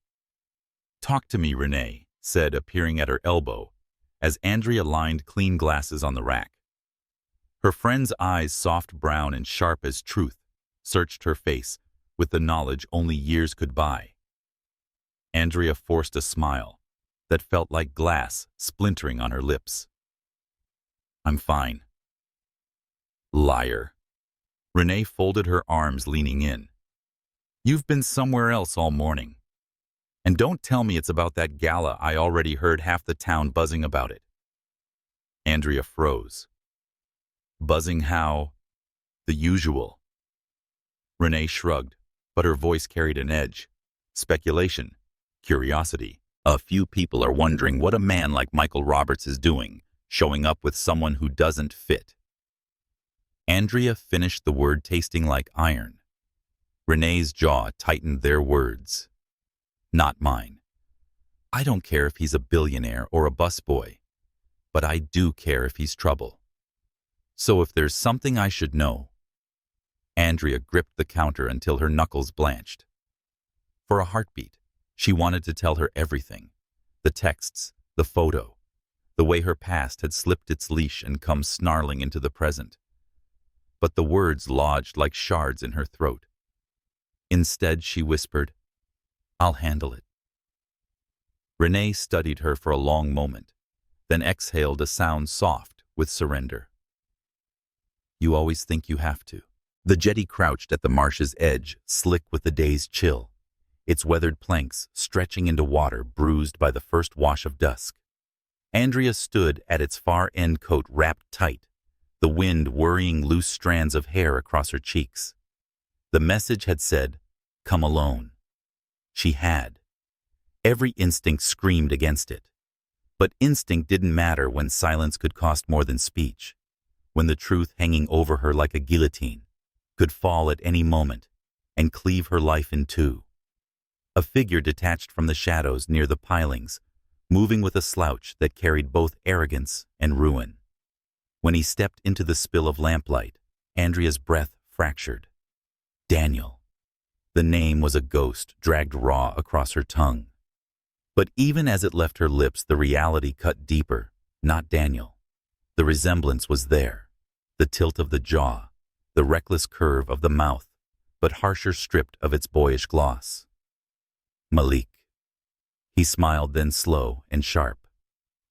"Talk to me," Renee said, appearing at her elbow, as Andrea lined clean glasses on the rack. Her friend's eyes, soft brown and sharp as truth, searched her face with the knowledge only years could buy. Andrea forced a smile that felt like glass splintering on her lips. "I'm fine." "Liar." Renee folded her arms, leaning in. "You've been somewhere else all morning. And don't tell me it's about that gala. I already heard half the town buzzing about it." Andrea froze. "Buzzing how?" "The usual." Renee shrugged, but her voice carried an edge. "Speculation. Curiosity. A few people are wondering what a man like Michael Roberts is doing, showing up with someone who doesn't fit." Andrea finished the word tasting like iron. Renee's jaw tightened. Their words. Not mine. I don't care if he's a billionaire or a busboy, but I do care if he's trouble. So if there's something I should know. Andrea gripped the counter until her knuckles blanched. For a heartbeat, she wanted to tell her everything. The texts, the photo, the way her past had slipped its leash and come snarling into the present. But the words lodged like shards in her throat. Instead, she whispered, "I'll handle it." Renee studied her for a long moment, then exhaled a sound soft with surrender. "You always think you have to." The jetty crouched at the marsh's edge, slick with the day's chill, its weathered planks stretching into water bruised by the first wash of dusk. Andrea stood at its far end, coat wrapped tight, the wind worrying loose strands of hair across her cheeks. The message had said, "Come alone." She had. Every instinct screamed against it. But instinct didn't matter when silence could cost more than speech, when the truth hanging over her like a guillotine could fall at any moment and cleave her life in two. A figure detached from the shadows near the pilings, moving with a slouch that carried both arrogance and ruin. When he stepped into the spill of lamplight, Andrea's breath fractured. Daniel. The name was a ghost dragged raw across her tongue. But even as it left her lips, the reality cut deeper. Not Daniel. The resemblance was there. The tilt of the jaw, the reckless curve of the mouth, but harsher stripped of its boyish gloss. Malik. He smiled, then slow and sharp.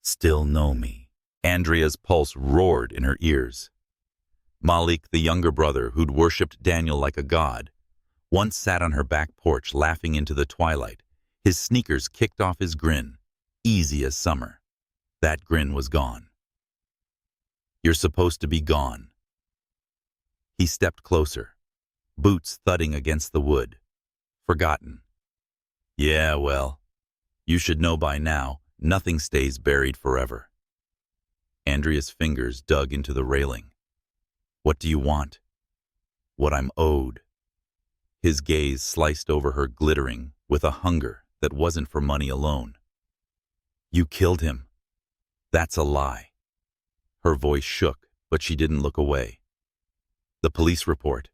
"Still know me." Andrea's pulse roared in her ears. Malik, the younger brother who'd worshipped Daniel like a god, once sat on her back porch laughing into the twilight. His sneakers kicked off his grin, easy as summer. That grin was gone. "You're supposed to be gone." He stepped closer, boots thudding against the wood. "Forgotten." "Yeah, well, you should know by now, nothing stays buried forever." Andrea's fingers dug into the railing. "What do you want?" "What I'm owed." His gaze sliced over her, glittering with a hunger that wasn't for money alone. "You killed him." "That's a lie." Her voice shook, but she didn't look away. "The police report.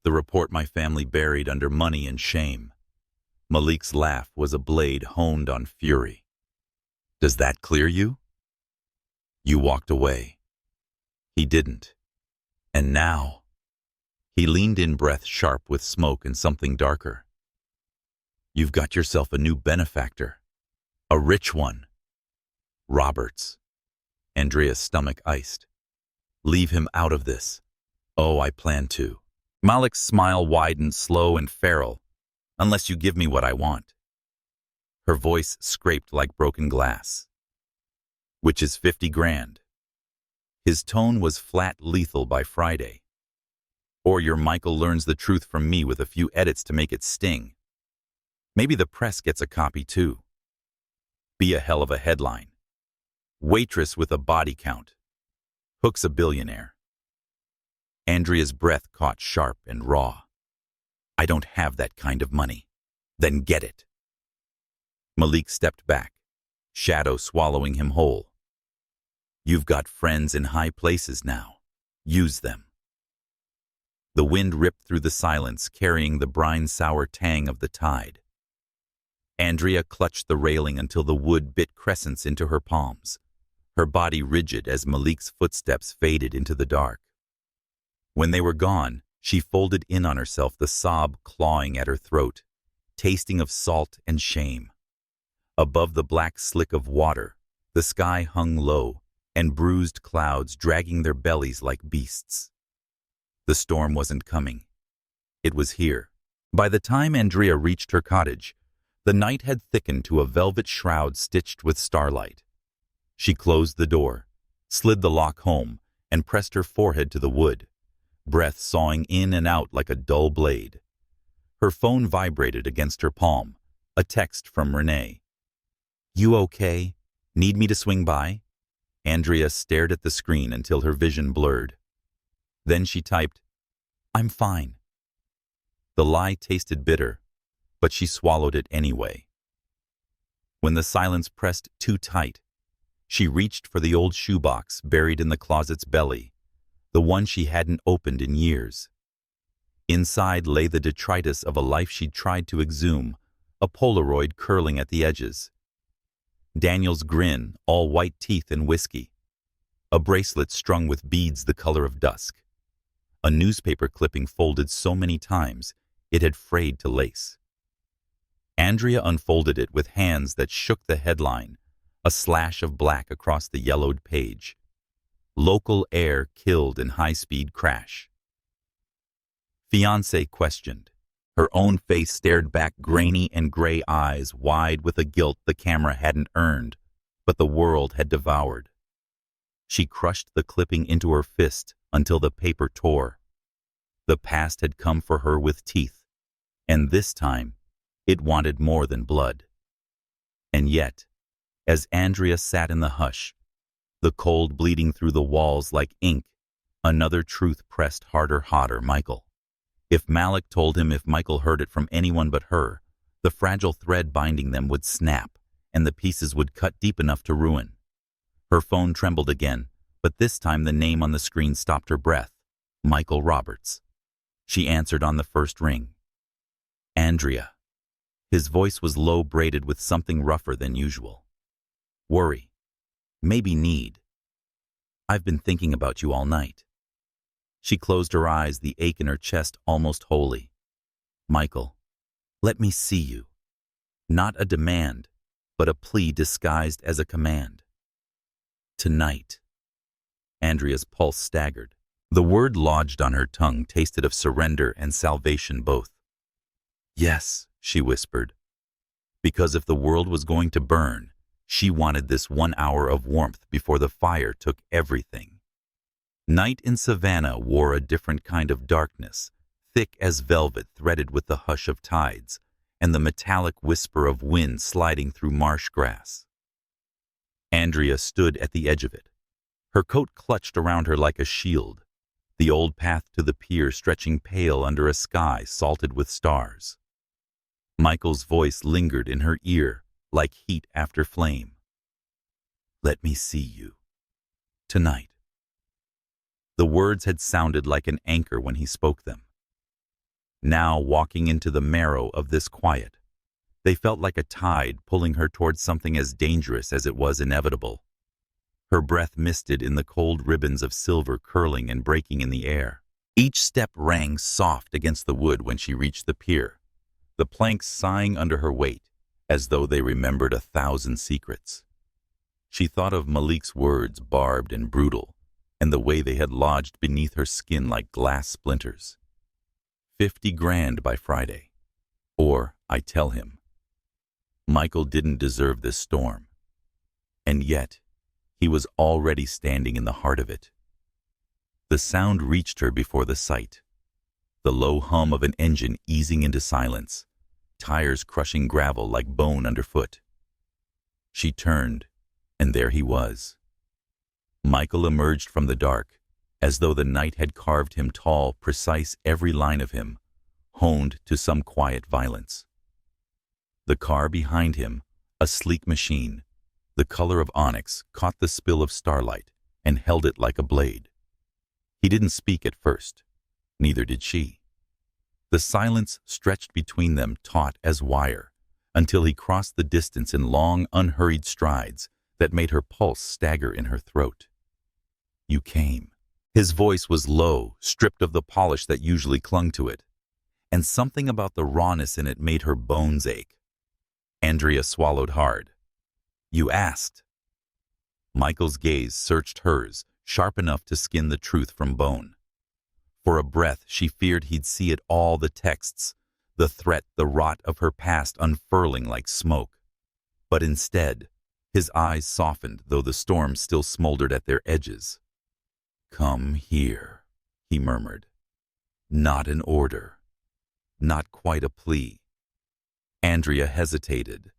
The report my family buried under money and shame." Malik's laugh was a blade honed on fury. "Does that clear you?" "You walked away." He didn't. And now? He leaned in, breath sharp with smoke and something darker. "You've got yourself a new benefactor. A rich one." "Roberts." Andrea's stomach iced. "Leave him out of this." "Oh, I plan to." Malik's smile widened, slow and feral. "Unless you give me what I want." Her voice scraped like broken glass. "Which is 50 grand. His tone was flat, lethal by Friday. "Or your Michael learns the truth from me with a few edits to make it sting. Maybe the press gets a copy too. Be a hell of a headline. Waitress with a body count. Hooks a billionaire." Andrea's breath caught sharp and raw. "I don't have that kind of money." "Then get it." Malik stepped back, shadow swallowing him whole. "You've got friends in high places now. Use them." The wind ripped through the silence, carrying the brine-sour tang of the tide. Andrea clutched the railing until the wood bit crescents into her palms. her body rigid as Malik's footsteps faded into the dark. When they were gone, she folded in on herself, the sob clawing at her throat, tasting of salt and shame. Above the black slick of water, the sky hung low, and bruised clouds dragging their bellies like beasts. The storm wasn't coming. It was here. By the time Andrea reached her cottage, the night had thickened to a velvet shroud stitched with starlight. She closed the door, slid the lock home, and pressed her forehead to the wood, breath sawing in and out like a dull blade. Her phone vibrated against her palm, a text from Renee. "You okay? Need me to swing by?" Andrea stared at the screen until her vision blurred. Then she typed, "I'm fine." The lie tasted bitter, but she swallowed it anyway. When the silence pressed too tight, she reached for the old shoebox buried in the closet's belly, the one she hadn't opened in years. Inside lay the detritus of a life she'd tried to exhume, a Polaroid curling at the edges. Daniel's grin, all white teeth and whiskey. A bracelet strung with beads the color of dusk. A newspaper clipping folded so many times it had frayed to lace. Andrea unfolded it with hands that shook the headline, a slash of black across the yellowed page. Local heir killed in high-speed crash. Fiancé questioned. Her own face stared back, grainy and gray eyes wide with a guilt the camera hadn't earned, but the world had devoured. She crushed the clipping into her fist until the paper tore. The past had come for her with teeth, and this time it wanted more than blood. And yet, as Andrea sat in the hush, the cold bleeding through the walls like ink, another truth pressed harder, hotter. Michael. If Malik told him, if Michael heard it from anyone but her, the fragile thread binding them would snap, and the pieces would cut deep enough to ruin. Her phone trembled again, but this time the name on the screen stopped her breath. Michael Roberts. She answered on the first ring. Andrea. His voice was low, braided with something rougher than usual. Worry. Maybe need. I've been thinking about you all night. She closed her eyes, the ache in her chest almost holy. Michael, let me see you. Not a demand, but a plea disguised as a command. Tonight. Andrea's pulse staggered. The word lodged on her tongue tasted of surrender and salvation both. Yes, she whispered. Because if the world was going to burn, she wanted this 1 hour of warmth before the fire took everything. Night in Savannah wore a different kind of darkness, thick as velvet threaded with the hush of tides and the metallic whisper of wind sliding through marsh grass. Andrea stood at the edge of it, her coat clutched around her like a shield, the old path to the pier stretching pale under a sky salted with stars. Michael's voice lingered in her ear like heat after flame. Let me see you. Tonight. The words had sounded like an anchor when he spoke them. Now, walking into the marrow of this quiet, they felt like a tide pulling her towards something as dangerous as it was inevitable. Her breath misted in the cold ribbons of silver curling and breaking in the air. Each step rang soft against the wood when she reached the pier, the planks sighing under her weight, as though they remembered 1,000 secrets. She thought of Malik's words, barbed and brutal, and the way they had lodged beneath her skin like glass splinters. 50 grand by Friday. Or, I tell him. Michael didn't deserve this storm. And yet, he was already standing in the heart of it. The sound reached her before the sight. The low hum of an engine easing into silence, tires crushing gravel like bone underfoot. She turned, and there he was. Michael emerged from the dark, as though the night had carved him tall, precise, every line of him, honed to some quiet violence. The car behind him, a sleek machine, the color of onyx, caught the spill of starlight and held it like a blade. He didn't speak at first, neither did she. The silence stretched between them taut as wire, until he crossed the distance in long, unhurried strides, that made her pulse stagger in her throat. "You came." His voice was low, stripped of the polish that usually clung to it, and something about the rawness in it made her bones ache. Andrea swallowed hard. "You asked." Michael's gaze searched hers, sharp enough to skin the truth from bone. For a breath, she feared he'd see it all, the texts, the threat, the rot of her past unfurling like smoke. But instead, his eyes softened, though the storm still smoldered at their edges. "Come here," he murmured. Not an order. Not quite a plea. Andrea hesitated.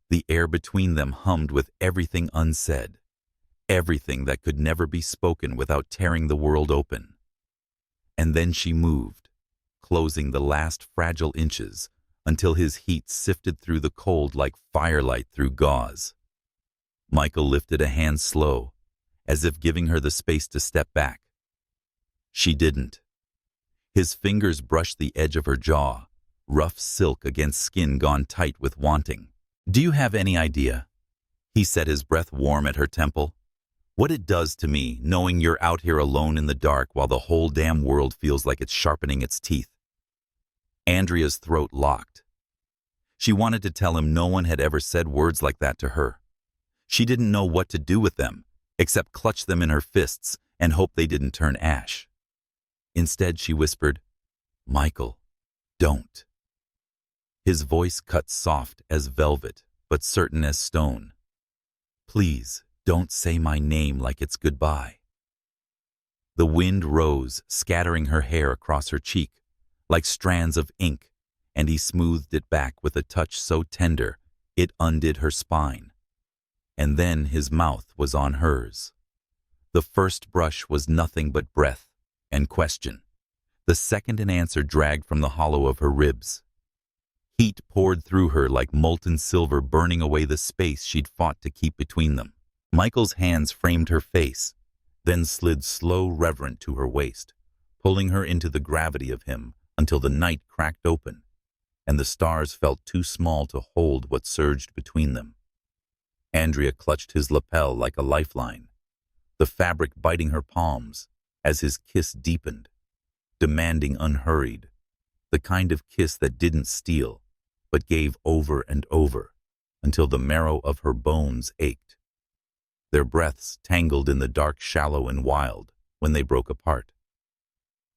The air between them hummed with everything unsaid, everything that could never be spoken without tearing the world open. And then she moved, closing the last fragile inches until his heat sifted through the cold like firelight through gauze. Michael lifted a hand slow, as if giving her the space to step back. She didn't. His fingers brushed the edge of her jaw, rough silk against skin gone tight with wanting. "Do you have any idea," he said, his breath warm at her temple, "what it does to me knowing you're out here alone in the dark while the whole damn world feels like it's sharpening its teeth?" Andrea's throat locked. She wanted to tell him no one had ever said words like that to her. She didn't know what to do with them, except clutch them in her fists and hope they didn't turn ash. Instead, she whispered, "Michael, don't." His voice cut soft as velvet, but certain as stone. "Please, don't say my name like it's goodbye." The wind rose, scattering her hair across her cheek, like strands of ink, and he smoothed it back with a touch so tender it undid her spine. And then his mouth was on hers. The first brush was nothing but breath and question. The second, an answer dragged from the hollow of her ribs. Heat poured through her like molten silver, burning away the space she'd fought to keep between them. Michael's hands framed her face, then slid slow, reverent to her waist, pulling her into the gravity of him until the night cracked open, and the stars felt too small to hold what surged between them. Andrea clutched his lapel like a lifeline, the fabric biting her palms as his kiss deepened, demanding unhurried, the kind of kiss that didn't steal, but gave over and over until the marrow of her bones ached. Their breaths tangled in the dark, shallow and wild when they broke apart.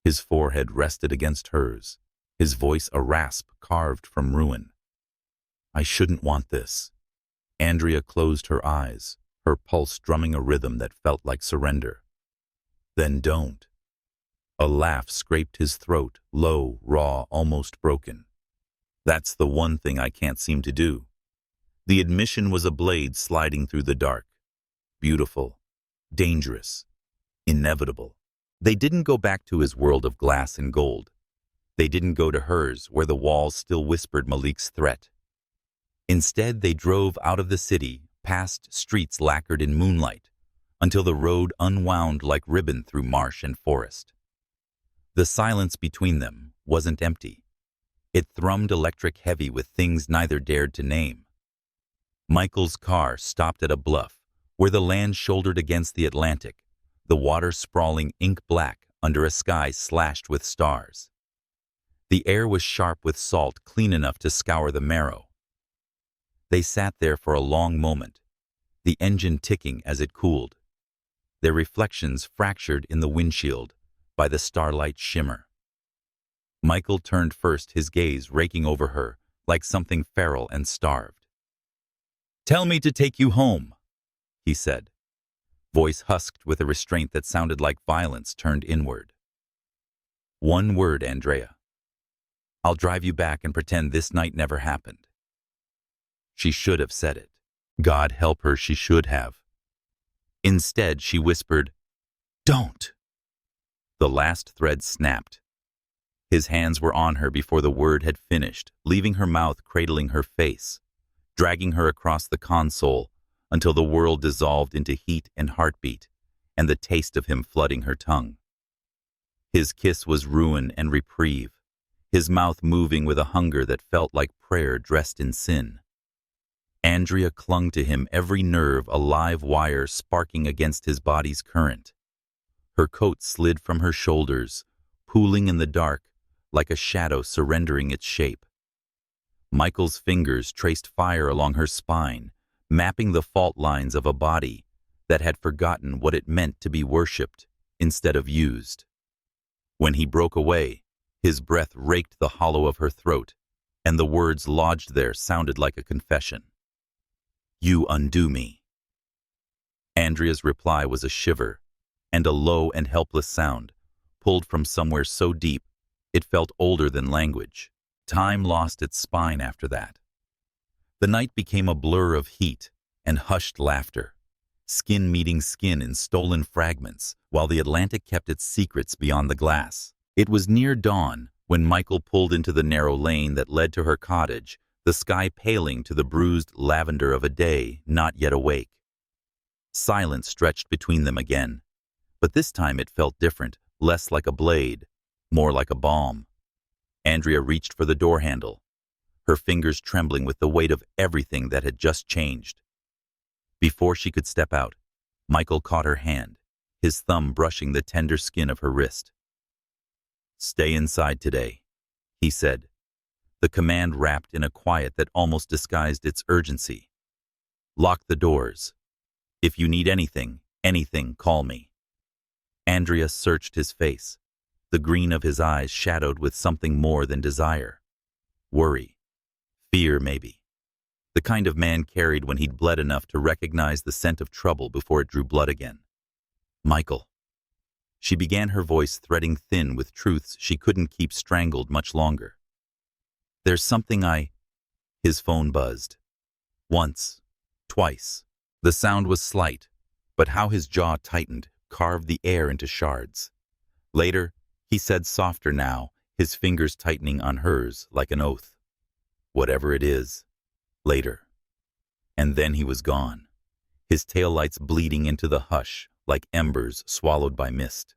His forehead rested against hers, his voice a rasp carved from ruin. "I shouldn't want this." Andrea closed her eyes, her pulse drumming a rhythm that felt like surrender. "Then don't." A laugh scraped his throat, low, raw, almost broken. "That's the one thing I can't seem to do." The admission was a blade sliding through the dark. Beautiful, dangerous, inevitable. They didn't go back to his world of glass and gold. They didn't go to hers, where the walls still whispered Malik's threat. Instead, they drove out of the city, past streets lacquered in moonlight, until the road unwound like ribbon through marsh and forest. The silence between them wasn't empty. It thrummed electric heavy with things neither dared to name. Michael's car stopped at a bluff, where the land shouldered against the Atlantic, the water sprawling ink black under a sky slashed with stars. The air was sharp with salt, clean enough to scour the marrow. They sat there for a long moment, the engine ticking as it cooled, their reflections fractured in the windshield by the starlight shimmer. Michael turned first, his gaze raking over her like something feral and starved. "Tell me to take you home," he said, voice husked with a restraint that sounded like violence turned inward. "One word, Andrea. I'll drive you back and pretend this night never happened." She should have said it. God help her, she should have. Instead, she whispered, "Don't." The last thread snapped. His hands were on her before the word had finished, leaving her mouth cradling her face, dragging her across the console until the world dissolved into heat and heartbeat, and the taste of him flooding her tongue. His kiss was ruin and reprieve, his mouth moving with a hunger that felt like prayer dressed in sin. Andrea clung to him, every nerve a live wire sparking against his body's current. Her coat slid from her shoulders, pooling in the dark like a shadow surrendering its shape. Michael's fingers traced fire along her spine, mapping the fault lines of a body that had forgotten what it meant to be worshipped instead of used. When he broke away, his breath raked the hollow of her throat, and the words lodged there sounded like a confession. "You undo me." Andrea's reply was a shiver, and a low and helpless sound, pulled from somewhere so deep it felt older than language. Time lost its spine after that. The night became a blur of heat and hushed laughter, skin meeting skin in stolen fragments, while the Atlantic kept its secrets beyond the glass. It was near dawn when Michael pulled into the narrow lane that led to her cottage, the sky paling to the bruised lavender of a day not yet awake. Silence stretched between them again, but this time it felt different, less like a blade, more like a balm. Andrea reached for the door handle, her fingers trembling with the weight of everything that had just changed. Before she could step out, Michael caught her hand, his thumb brushing the tender skin of her wrist. "Stay inside today," he said, the command wrapped in a quiet that almost disguised its urgency. "Lock the doors. If you need anything, call me." Andrea searched his face, the green of his eyes shadowed with something more than desire. Worry. Fear, maybe. The kind of man carried when he'd bled enough to recognize the scent of trouble before it drew blood again. "Michael." She began, her voice threading thin with truths she couldn't keep strangled much longer. "There's something His phone buzzed. Once. Twice. The sound was slight, but how his jaw tightened, carved the air into shards. Later, he said softer now, his fingers tightening on hers like an oath. "Whatever it is, later." And then he was gone, his taillights bleeding into the hush like embers swallowed by mist.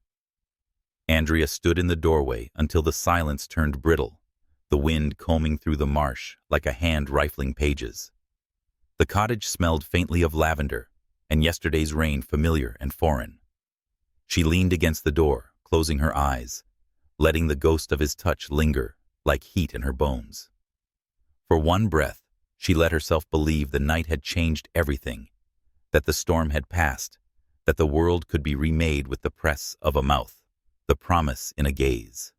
Andrea stood in the doorway until the silence turned brittle, the wind combing through the marsh like a hand rifling pages. The cottage smelled faintly of lavender, and yesterday's rain familiar and foreign. She leaned against the door, closing her eyes, letting the ghost of his touch linger like heat in her bones. For one breath, she let herself believe the night had changed everything, that the storm had passed, that the world could be remade with the press of a mouth, the promise in a gaze.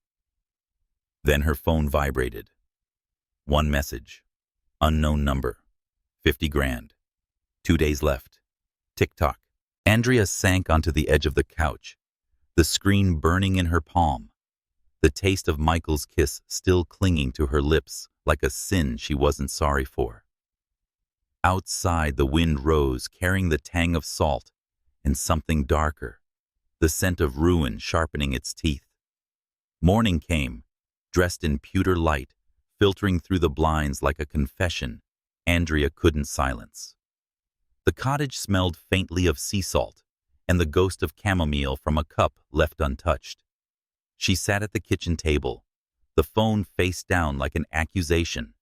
Then her phone vibrated. One message. Unknown number. 50 grand. 2 days left. Tick-tock. Andrea sank onto the edge of the couch, the screen burning in her palm, the taste of Michael's kiss still clinging to her lips like a sin she wasn't sorry for. Outside, the wind rose, carrying the tang of salt and something darker, the scent of ruin sharpening its teeth. Morning came, dressed in pewter light, filtering through the blinds like a confession Andrea couldn't silence. The cottage smelled faintly of sea salt and the ghost of chamomile from a cup left untouched. She sat at the kitchen table, the phone face down like an accusation,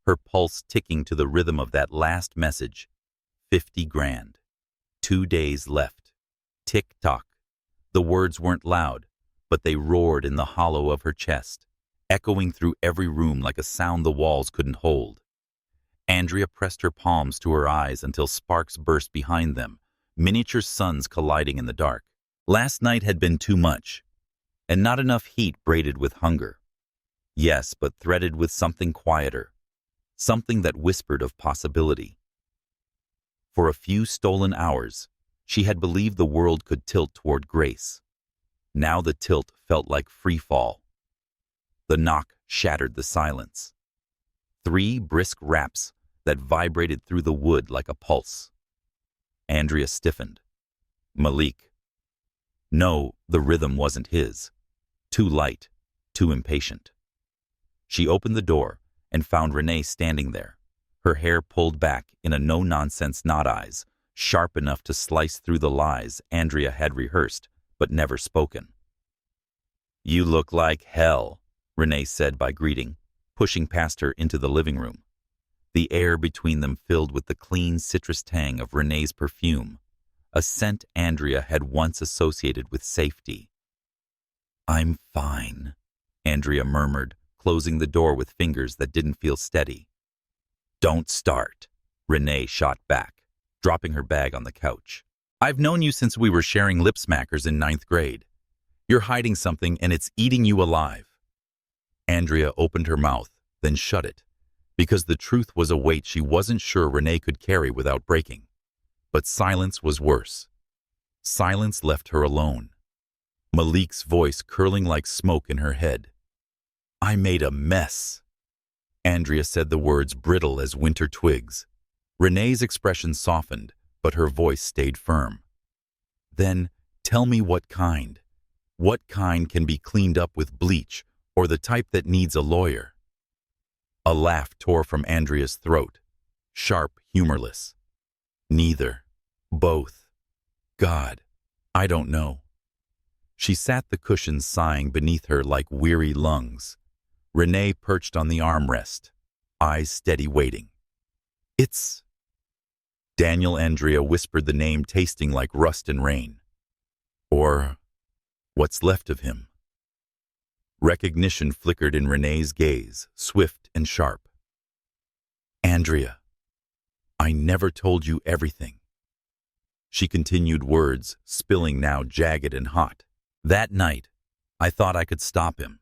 her pulse ticking to the rhythm of that last message. 50 grand. 2 days left. Tick-tock. The words weren't loud, but they roared in the hollow of her chest, echoing through every room like a sound the walls couldn't hold. Andrea pressed her palms to her eyes until sparks burst behind them, miniature suns colliding in the dark. Last night had been too much, and not enough heat braided with hunger. Yes, but threaded with something quieter, something that whispered of possibility. For a few stolen hours, she had believed the world could tilt toward grace. Now the tilt felt like free fall. The knock shattered the silence. 3 brisk raps that vibrated through the wood like a pulse. Andrea stiffened. Malik. No, the rhythm wasn't his. Too light, too impatient. She opened the door and found Renee standing there, her hair pulled back in a no-nonsense knot-eyes, sharp enough to slice through the lies Andrea had rehearsed but never spoken. "You look like hell," Renee said by greeting, pushing past her into the living room. the air between them filled with the clean citrus tang of Renee's perfume, a scent Andrea had once associated with safety. "I'm fine," Andrea murmured, closing the door with fingers that didn't feel steady. "Don't start," Renee shot back, dropping her bag on the couch. "I've known you since we were sharing lip smackers in 9th grade. You're hiding something and it's eating you alive." Andrea opened her mouth, then shut it, because the truth was a weight she wasn't sure Renee could carry without breaking. But silence was worse. Silence left her alone. Malik's voice curling like smoke in her head. "I made a mess." Andrea said the words brittle as winter twigs. Renee's expression softened, but her voice stayed firm. "Then tell me what kind. What kind can be cleaned up with bleach, or the type that needs a lawyer?" A laugh tore from Andrea's throat, sharp, humorless. "Neither. Both. God, I don't know." She sat the cushions sighing beneath her like weary lungs. Renee perched on the armrest, eyes steady waiting. "It's—" Daniel. Andrea whispered the name, tasting like rust and rain. "Or what's left of him." Recognition flickered in Renee's gaze, swift and sharp. "Andrea, I never told you everything." She continued, words spilling now jagged and hot. "That night, I thought I could stop him.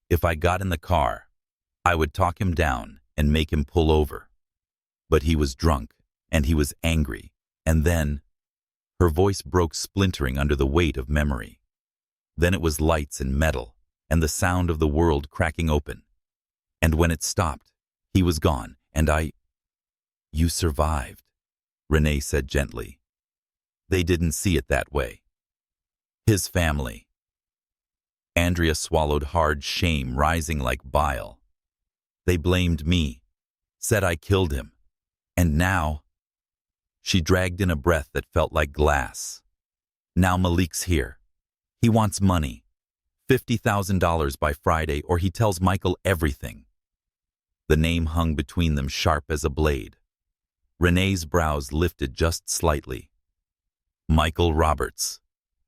If I got in the car, I would talk him down and make him pull over. But he was drunk, and he was angry, and then—" Her voice broke, splintering under the weight of memory. "Then it was lights and metal, and the sound of the world cracking open. And when it stopped, he was gone, and I—" "You survived," Renee said gently. "They didn't see it that way. His family." Andrea swallowed hard, shame rising like bile. "They blamed me, said I killed him. And now—" She dragged in a breath that felt like glass. "Now Malik's here. He wants money. $50,000 by Friday, or he tells Michael everything." The name hung between them, sharp as a blade. Renee's brows lifted just slightly. "Michael Roberts.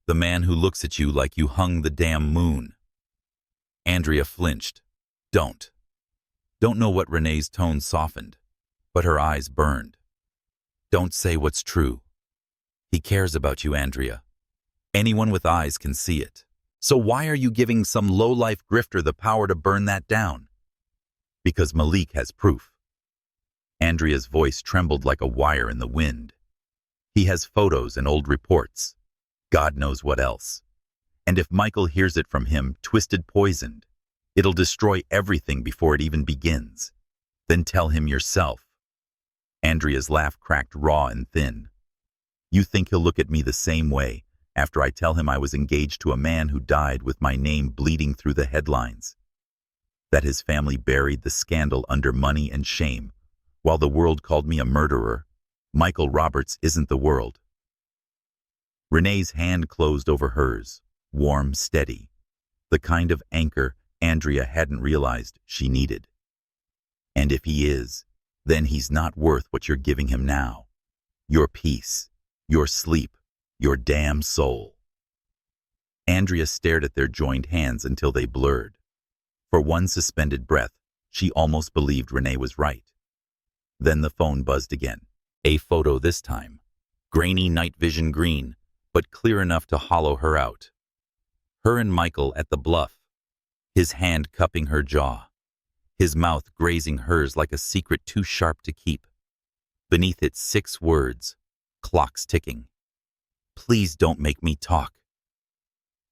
The man who looks at you like you hung the damn moon." Andrea flinched. Don't know what Renee's tone softened, but her eyes burned. "Don't say what's true. He cares about you, Andrea. Anyone with eyes can see it. So why are you giving some low-life grifter the power to burn that down?" "Because Malik has proof." Andrea's voice trembled like a wire in the wind. "He has photos and old reports. God knows what else. And if Michael hears it from him, twisted, poisoned, it'll destroy everything before it even begins. Then tell him yourself." Andrea's laugh cracked raw and thin. "You think he'll look at me the same way after I tell him I was engaged to a man who died with my name bleeding through the headlines? That his family buried the scandal under money and shame, while the world called me a murderer? Michael Roberts isn't the world." Renee's hand closed over hers, warm, steady, the kind of anchor Andrea hadn't realized she needed. "And if he is, then he's not worth what you're giving him now. Your peace, your sleep, your damn soul." Andrea stared at their joined hands until they blurred. For one suspended breath, she almost believed Renee was right. Then the phone buzzed again. A photo this time. Grainy night vision green, but clear enough to hollow her out. Her and Michael at the bluff, his hand cupping her jaw, his mouth grazing hers like a secret too sharp to keep. Beneath it, 6 words, clocks ticking. "Please don't make me talk."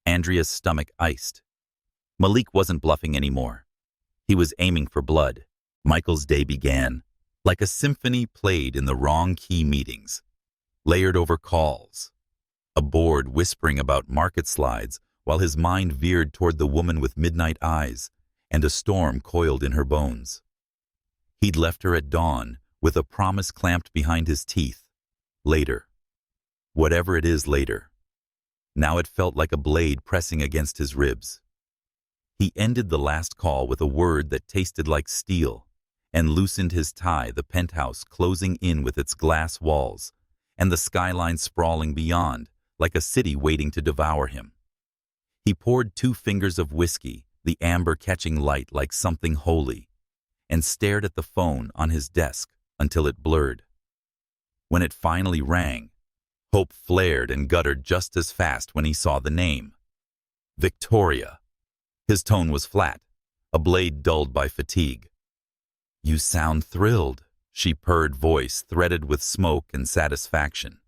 Andrea's stomach iced. Malik wasn't bluffing anymore. He was aiming for blood. Michael's day began, like a symphony played in the wrong key meetings, layered over calls. A board whispering about market slides while his mind veered toward the woman with midnight eyes, and a storm coiled in her bones. He'd left her at dawn, with a promise clamped behind his teeth. Later. Whatever it is later. Now it felt like a blade pressing against his ribs. He ended the last call with a word that tasted like steel, and loosened his tie, the penthouse closing in with its glass walls, and the skyline sprawling beyond, like a city waiting to devour him. He poured 2 fingers of whiskey, the amber catching light like something holy, and stared at the phone on his desk until it blurred. When it finally rang, hope flared and guttered just as fast when he saw the name. Victoria. His tone was flat, a blade dulled by fatigue. "You sound thrilled," she purred, voice threaded with smoke and satisfaction.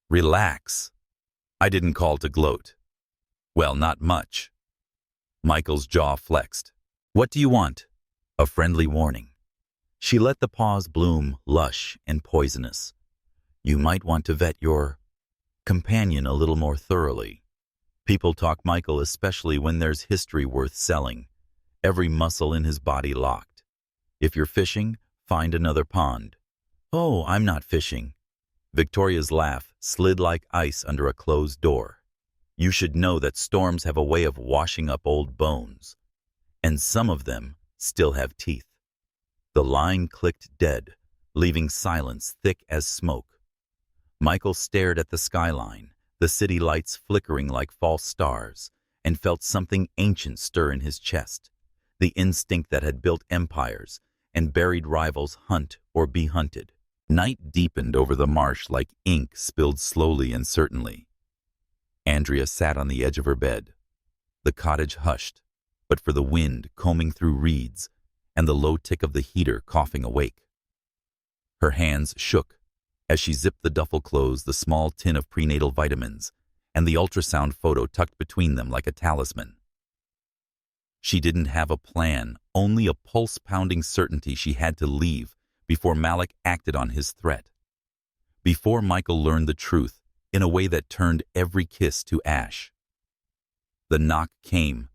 "Relax. I didn't call to gloat." "Well, not much." Michael's jaw flexed. "What do you want?" A friendly warning. She let the pause bloom, lush and poisonous. "You might want to vet your companion a little more thoroughly." People talk Michael, especially when there's history worth selling, every muscle in his body locked. "If you're fishing, find another pond." "Oh, I'm not fishing." Victoria's laugh slid like ice under a closed door. "You should know that storms have a way of washing up old bones, and some of them still have teeth." The line clicked dead, leaving silence thick as smoke. Michael stared at the skyline, the city lights flickering like false stars, and felt something ancient stir in his chest, the instinct that had built empires and buried rivals hunt or be hunted. Night deepened over the marsh like ink spilled slowly and certainly. Andrea sat on the edge of her bed. The cottage hushed, but for the wind combing through reeds and the low tick of the heater coughing awake. Her hands shook as she zipped the duffel clothes, the small tin of prenatal vitamins, and the ultrasound photo tucked between them like a talisman. She didn't have a plan, only a pulse-pounding certainty she had to leave before Malik acted on his threat. Before Michael learned the truth in a way that turned every kiss to ash. The knock came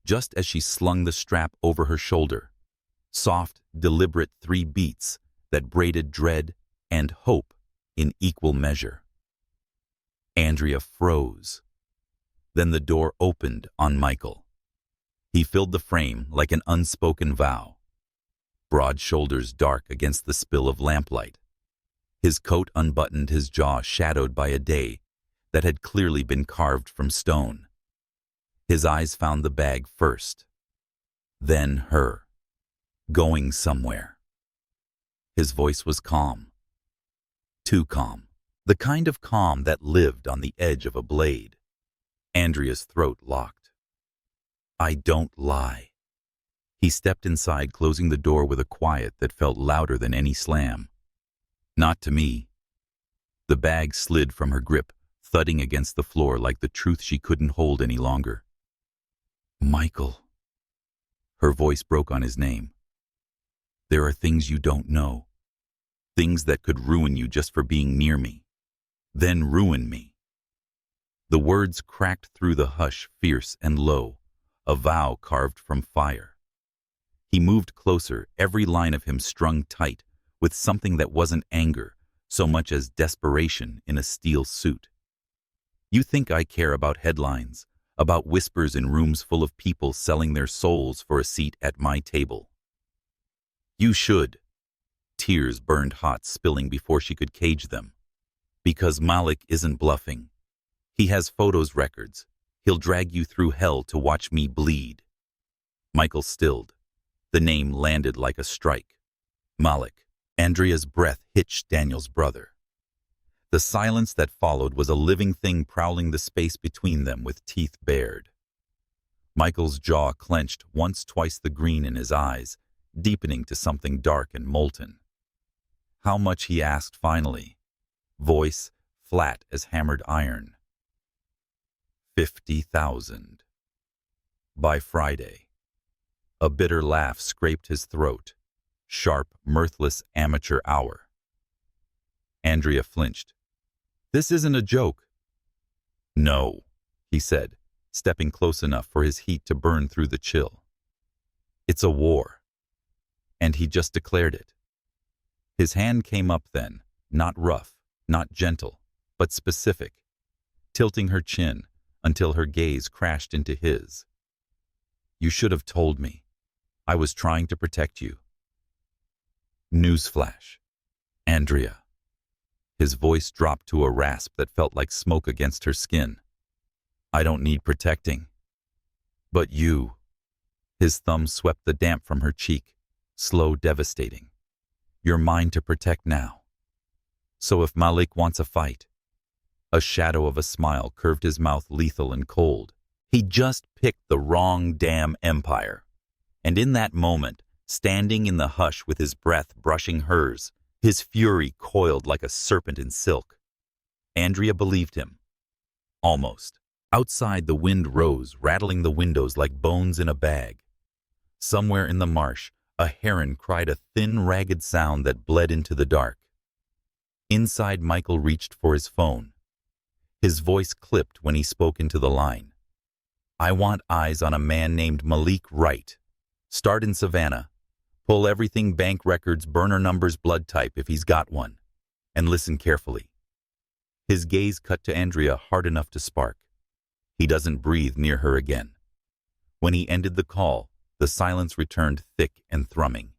just as she slung the strap over her shoulder. Soft, deliberate 3 beats that braided dread and hope in equal measure. Andrea froze. Then the door opened on Michael. He filled the frame like an unspoken vow. Broad shoulders dark against the spill of lamplight. His coat unbuttoned, his jaw shadowed by a day that had clearly been carved from stone. His eyes found the bag first, then her, going somewhere. His voice was calm. Too calm. The kind of calm that lived on the edge of a blade. Andrea's throat locked. "I don't lie." He stepped inside, closing the door with a quiet that felt louder than any slam. "Not to me." The bag slid from her grip, thudding against the floor like the truth she couldn't hold any longer. "Michael." Her voice broke on his name. "There are things you don't know. Things that could ruin you just for being near me. Then ruin me." The words cracked through the hush, fierce and low, a vow carved from fire. He moved closer, every line of him strung tight with something that wasn't anger, so much as desperation in a steel suit. "You think I care about headlines, about whispers in rooms full of people selling their souls for a seat at my table? You should." Tears burned hot, spilling before she could cage them. "Because Malik isn't bluffing. He has photos, records. He'll drag you through hell to watch me bleed." Michael stilled. The name landed like a strike. Malik. Andrea's breath hitched, Daniel's brother. The silence that followed was a living thing prowling the space between them with teeth bared. Michael's jaw clenched, once, twice the green in his eyes, deepening to something dark and molten. "How much?" he asked finally, voice flat as hammered iron. 50,000. By Friday. A bitter laugh scraped his throat. Sharp, mirthless amateur hour. Andrea flinched. "This isn't a joke." "No," he said, stepping close enough for his heat to burn through the chill. "It's a war. And he just declared it." His hand came up then, not rough, not gentle, but specific, tilting her chin until her gaze crashed into his. "You should have told me. I was trying to protect you." Newsflash. Andrea. His voice dropped to a rasp that felt like smoke against her skin. I don't need protecting. But you. His thumb swept the damp from her cheek, slow, devastating. You're mine to protect now. So if Malik wants a fight. A shadow of a smile curved his mouth, lethal and cold. He just picked the wrong damn empire. And in that moment, standing in the hush with his breath brushing hers, his fury coiled like a serpent in silk. Andrea believed him. Almost. Outside, the wind rose, rattling the windows like bones in a bag. Somewhere in the marsh, a heron cried a thin, ragged sound that bled into the dark. Inside, Michael reached for his phone. His voice clipped when he spoke into the line. I want eyes on a man named Malik Wright. Start in Savannah. Pull everything, bank records, burner numbers, blood type if he's got one. And listen carefully. His gaze cut to Andrea hard enough to spark. He doesn't breathe near her again. When he ended the call, the silence returned thick and thrumming.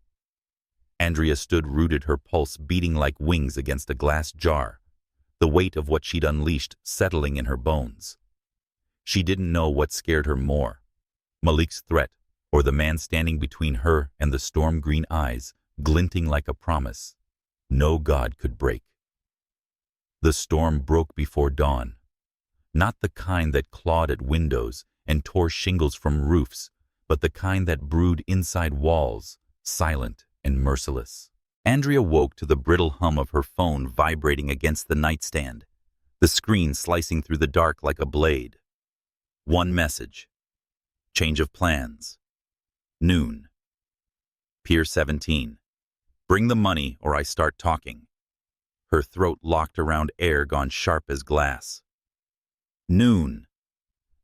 Andrea stood rooted, her pulse beating like wings against a glass jar, the weight of what she'd unleashed settling in her bones. She didn't know what scared her more, Malik's threat or the man standing between her and the storm-green eyes, glinting like a promise no god could break. The storm broke before dawn, not the kind that clawed at windows and tore shingles from roofs, but the kind that brewed inside walls, silent and merciless. Andrea woke to the brittle hum of her phone vibrating against the nightstand, the screen slicing through the dark like a blade. One message. Change of plans. Noon. Pier 17. Bring the money or I start talking. Her throat locked around air gone sharp as glass. Noon.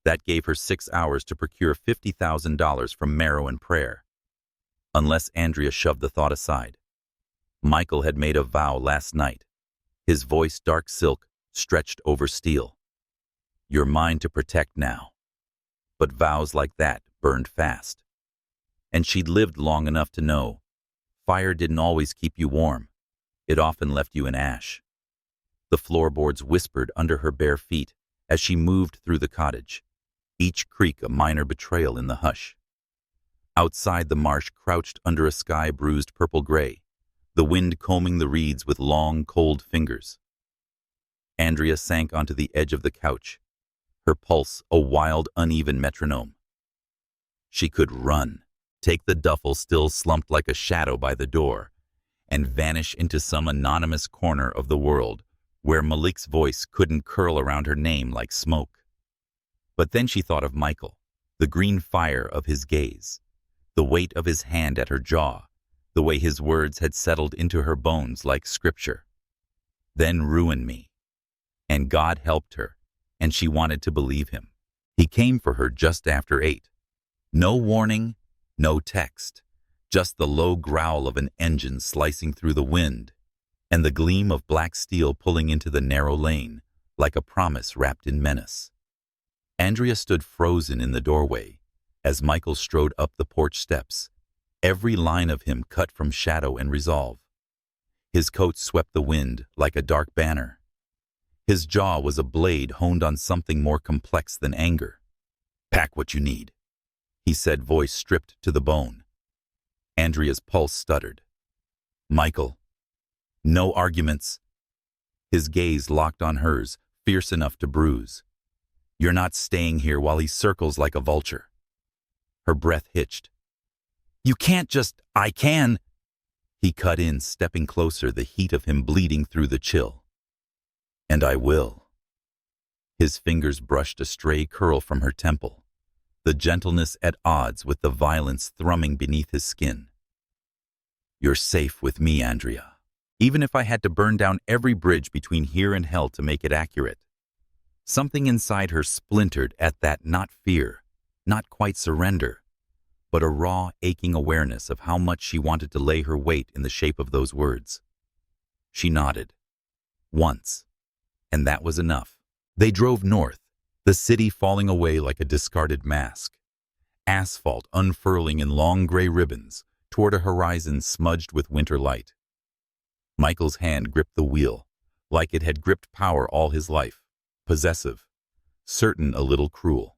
That gave her 6 hours to procure $50,000 from Marrow and Prayer. Unless Andrea shoved the thought aside. Michael had made a vow last night, his voice dark silk stretched over steel. You're mine to protect now. But vows like that burned fast. And she'd lived long enough to know fire didn't always keep you warm. It often left you in ash. The floorboards whispered under her bare feet as she moved through the cottage, each creak a minor betrayal in the hush. Outside, the marsh crouched under a sky bruised purple-gray, the wind combing the reeds with long, cold fingers. Andrea sank onto the edge of the couch, her pulse a wild, uneven metronome. She could run, take the duffel still slumped like a shadow by the door, and vanish into some anonymous corner of the world where Malik's voice couldn't curl around her name like smoke. But then she thought of Michael, the green fire of his gaze, the weight of his hand at her jaw, the way his words had settled into her bones like scripture. Then ruin me. And God helped her, and she wanted to believe him. He came for her just after 8. No warning, no text, just the low growl of an engine slicing through the wind, and the gleam of black steel pulling into the narrow lane, like a promise wrapped in menace. Andrea stood frozen in the doorway as Michael strode up the porch steps, every line of him cut from shadow and resolve. His coat swept the wind like a dark banner. His jaw was a blade honed on something more complex than anger. Pack what you need, he said, voice stripped to the bone. Andrea's pulse stuttered. Michael. No arguments. His gaze locked on hers, fierce enough to bruise. You're not staying here while he circles like a vulture. Her breath hitched. You can't just, I can. He cut in, stepping closer, the heat of him bleeding through the chill. And I will. His fingers brushed a stray curl from her temple, the gentleness at odds with the violence thrumming beneath his skin. You're safe with me, Andrea, even if I had to burn down every bridge between here and hell to make it accurate. Something inside her splintered at that, not fear, not quite surrender, but a raw, aching awareness of how much she wanted to lay her weight in the shape of those words. She nodded. Once. And that was enough. They drove north, the city falling away like a discarded mask. Asphalt unfurling in long gray ribbons toward a horizon smudged with winter light. Michael's hand gripped the wheel, like it had gripped power all his life, possessive, certain a little cruel.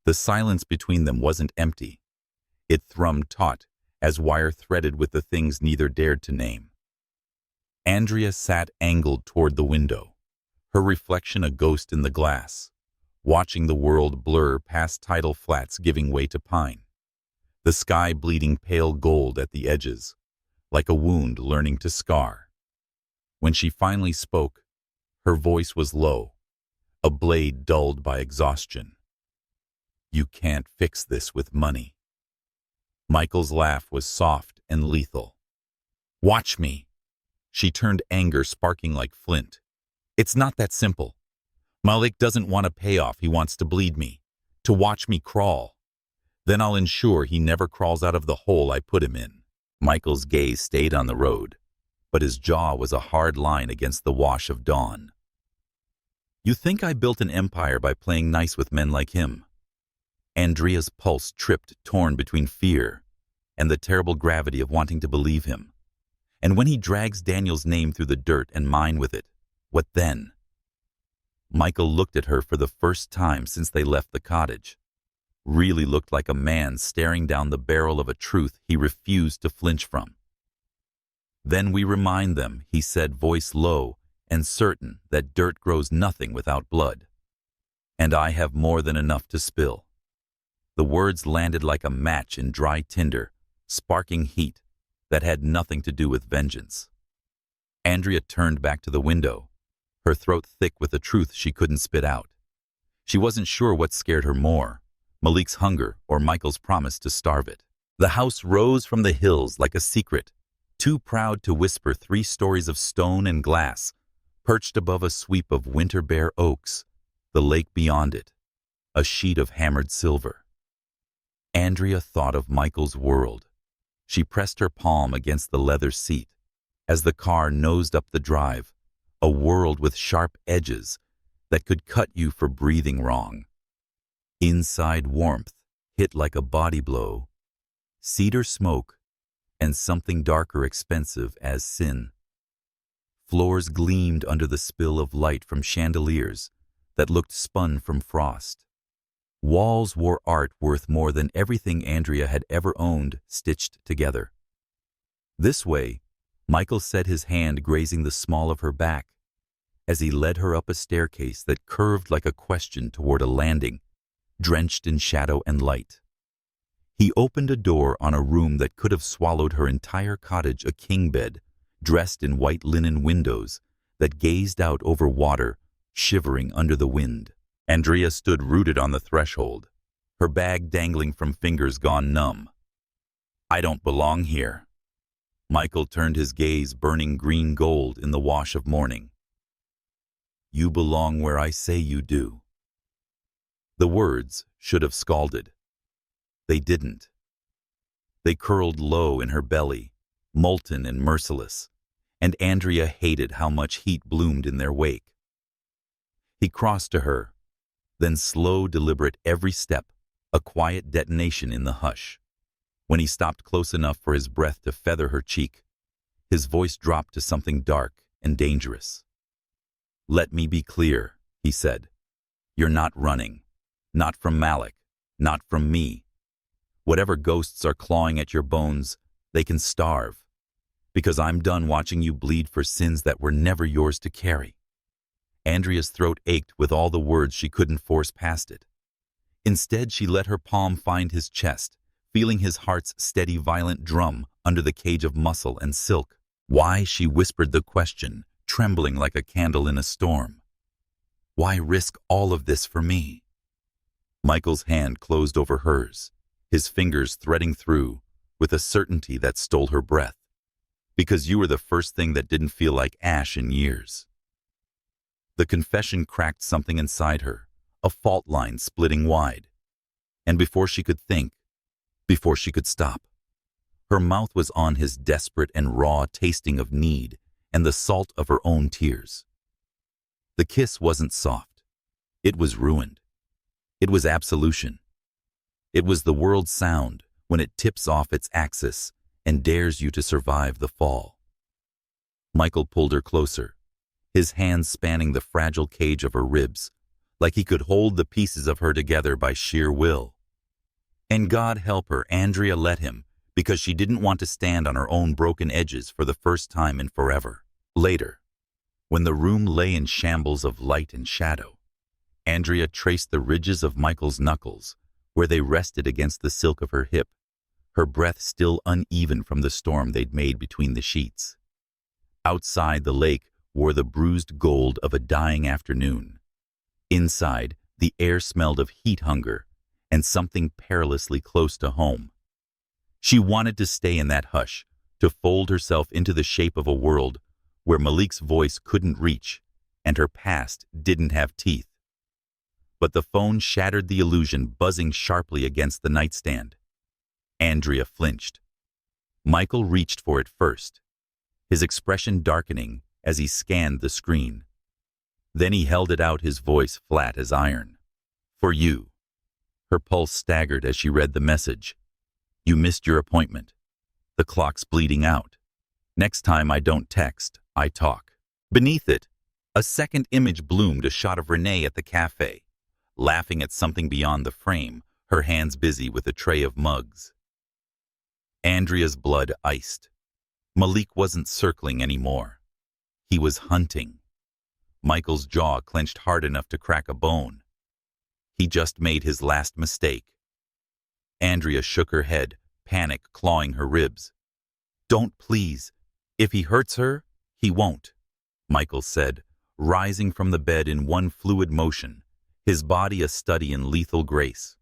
The silence between them wasn't empty. It thrummed taut, as wire threaded with the things neither dared to name. Andrea sat angled toward the window, her reflection a ghost in the glass, watching the world blur past tidal flats giving way to pine, the sky bleeding pale gold at the edges, like a wound learning to scar. When she finally spoke, her voice was low, a blade dulled by exhaustion. "You can't fix this with money." Michael's laugh was soft and lethal. "Watch me." She turned anger sparking like flint. "It's not that simple. Malik doesn't want a payoff, he wants to bleed me, to watch me crawl. Then I'll ensure he never crawls out of the hole I put him in." Michael's gaze stayed on the road, but his jaw was a hard line against the wash of dawn. "You think I built an empire by playing nice with men like him?" Andrea's pulse tripped, torn between fear and the terrible gravity of wanting to believe him. "And when he drags Daniel's name through the dirt and mine with it, what then?" Michael looked at her for the first time since they left the cottage. Really looked like a man staring down the barrel of a truth he refused to flinch from. "Then we remind them," he said, voice low and certain, "that dirt grows nothing without blood. And I have more than enough to spill." The words landed like a match in dry tinder, sparking heat that had nothing to do with vengeance. Andrea turned back to the window, her throat thick with a truth she couldn't spit out. She wasn't sure what scared her more, Malik's hunger or Michael's promise to starve it. The house rose from the hills like a secret, too proud to whisper 3 stories of stone and glass, perched above a sweep of winter-bare oaks, the lake beyond it, a sheet of hammered silver. Andrea thought of Michael's world. She pressed her palm against the leather seat as the car nosed up the drive, a world with sharp edges that could cut you for breathing wrong. Inside warmth hit like a body blow, cedar smoke, and something darker expensive as sin. Floors gleamed under the spill of light from chandeliers that looked spun from frost. Walls wore art worth more than everything Andrea had ever owned stitched together. "This way," Michael said, his hand grazing the small of her back, as he led her up a staircase that curved like a question toward a landing, drenched in shadow and light. He opened a door on a room that could have swallowed her entire cottage, a king bed, dressed in white linen windows that gazed out over water, shivering under the wind. Andrea stood rooted on the threshold, her bag dangling from fingers gone numb. "I don't belong here." Michael turned his gaze burning green gold in the wash of morning. "You belong where I say you do." The words should have scalded. They didn't. They curled low in her belly, molten and merciless, and Andrea hated how much heat bloomed in their wake. He crossed to her, then slow, deliberate every step, a quiet detonation in the hush. When he stopped close enough for his breath to feather her cheek, his voice dropped to something dark and dangerous. "Let me be clear," he said. "You're not running. Not from Malik. Not from me. Whatever ghosts are clawing at your bones, they can starve. Because I'm done watching you bleed for sins that were never yours to carry." Andrea's throat ached with all the words she couldn't force past it. Instead, she let her palm find his chest, feeling his heart's steady, violent drum under the cage of muscle and silk. "Why?" she whispered the question, trembling like a candle in a storm. "Why risk all of this for me?" Michael's hand closed over hers, his fingers threading through with a certainty that stole her breath. "Because you were the first thing that didn't feel like ash in years." The confession cracked something inside her, a fault line splitting wide. And before she could think, before she could stop, her mouth was on his desperate and raw tasting of need and the salt of her own tears. The kiss wasn't soft. It was ruined. It was absolution. It was the world's sound when it tips off its axis and dares you to survive the fall. Michael pulled her closer, his hands spanning the fragile cage of her ribs, like he could hold the pieces of her together by sheer will. And God help her, Andrea let him, because she didn't want to stand on her own broken edges for the first time in forever. Later, when the room lay in shambles of light and shadow, Andrea traced the ridges of Michael's knuckles, where they rested against the silk of her hip, her breath still uneven from the storm they'd made between the sheets. Outside, the lake wore the bruised gold of a dying afternoon. Inside, the air smelled of heat hunger and something perilously close to home. She wanted to stay in that hush, to fold herself into the shape of a world where Malik's voice couldn't reach and her past didn't have teeth. But the phone shattered the illusion, buzzing sharply against the nightstand. Andrea flinched. Michael reached for it first, his expression darkening as he scanned the screen. Then he held it out, his voice flat as iron. "For you." Her pulse staggered as she read the message. "You missed your appointment. The clock's bleeding out. Next time I don't text, I talk." Beneath it, a second image bloomed, a shot of Renee at the cafe, laughing at something beyond the frame, her hands busy with a tray of mugs. Andrea's blood iced. Malik wasn't circling anymore. He was hunting. Michael's jaw clenched hard enough to crack a bone. He just made his last mistake. Andrea shook her head, panic clawing her ribs. "Don't, please. If he hurts her, he won't," Michael said, rising from the bed in one fluid motion, his body a study in lethal grace.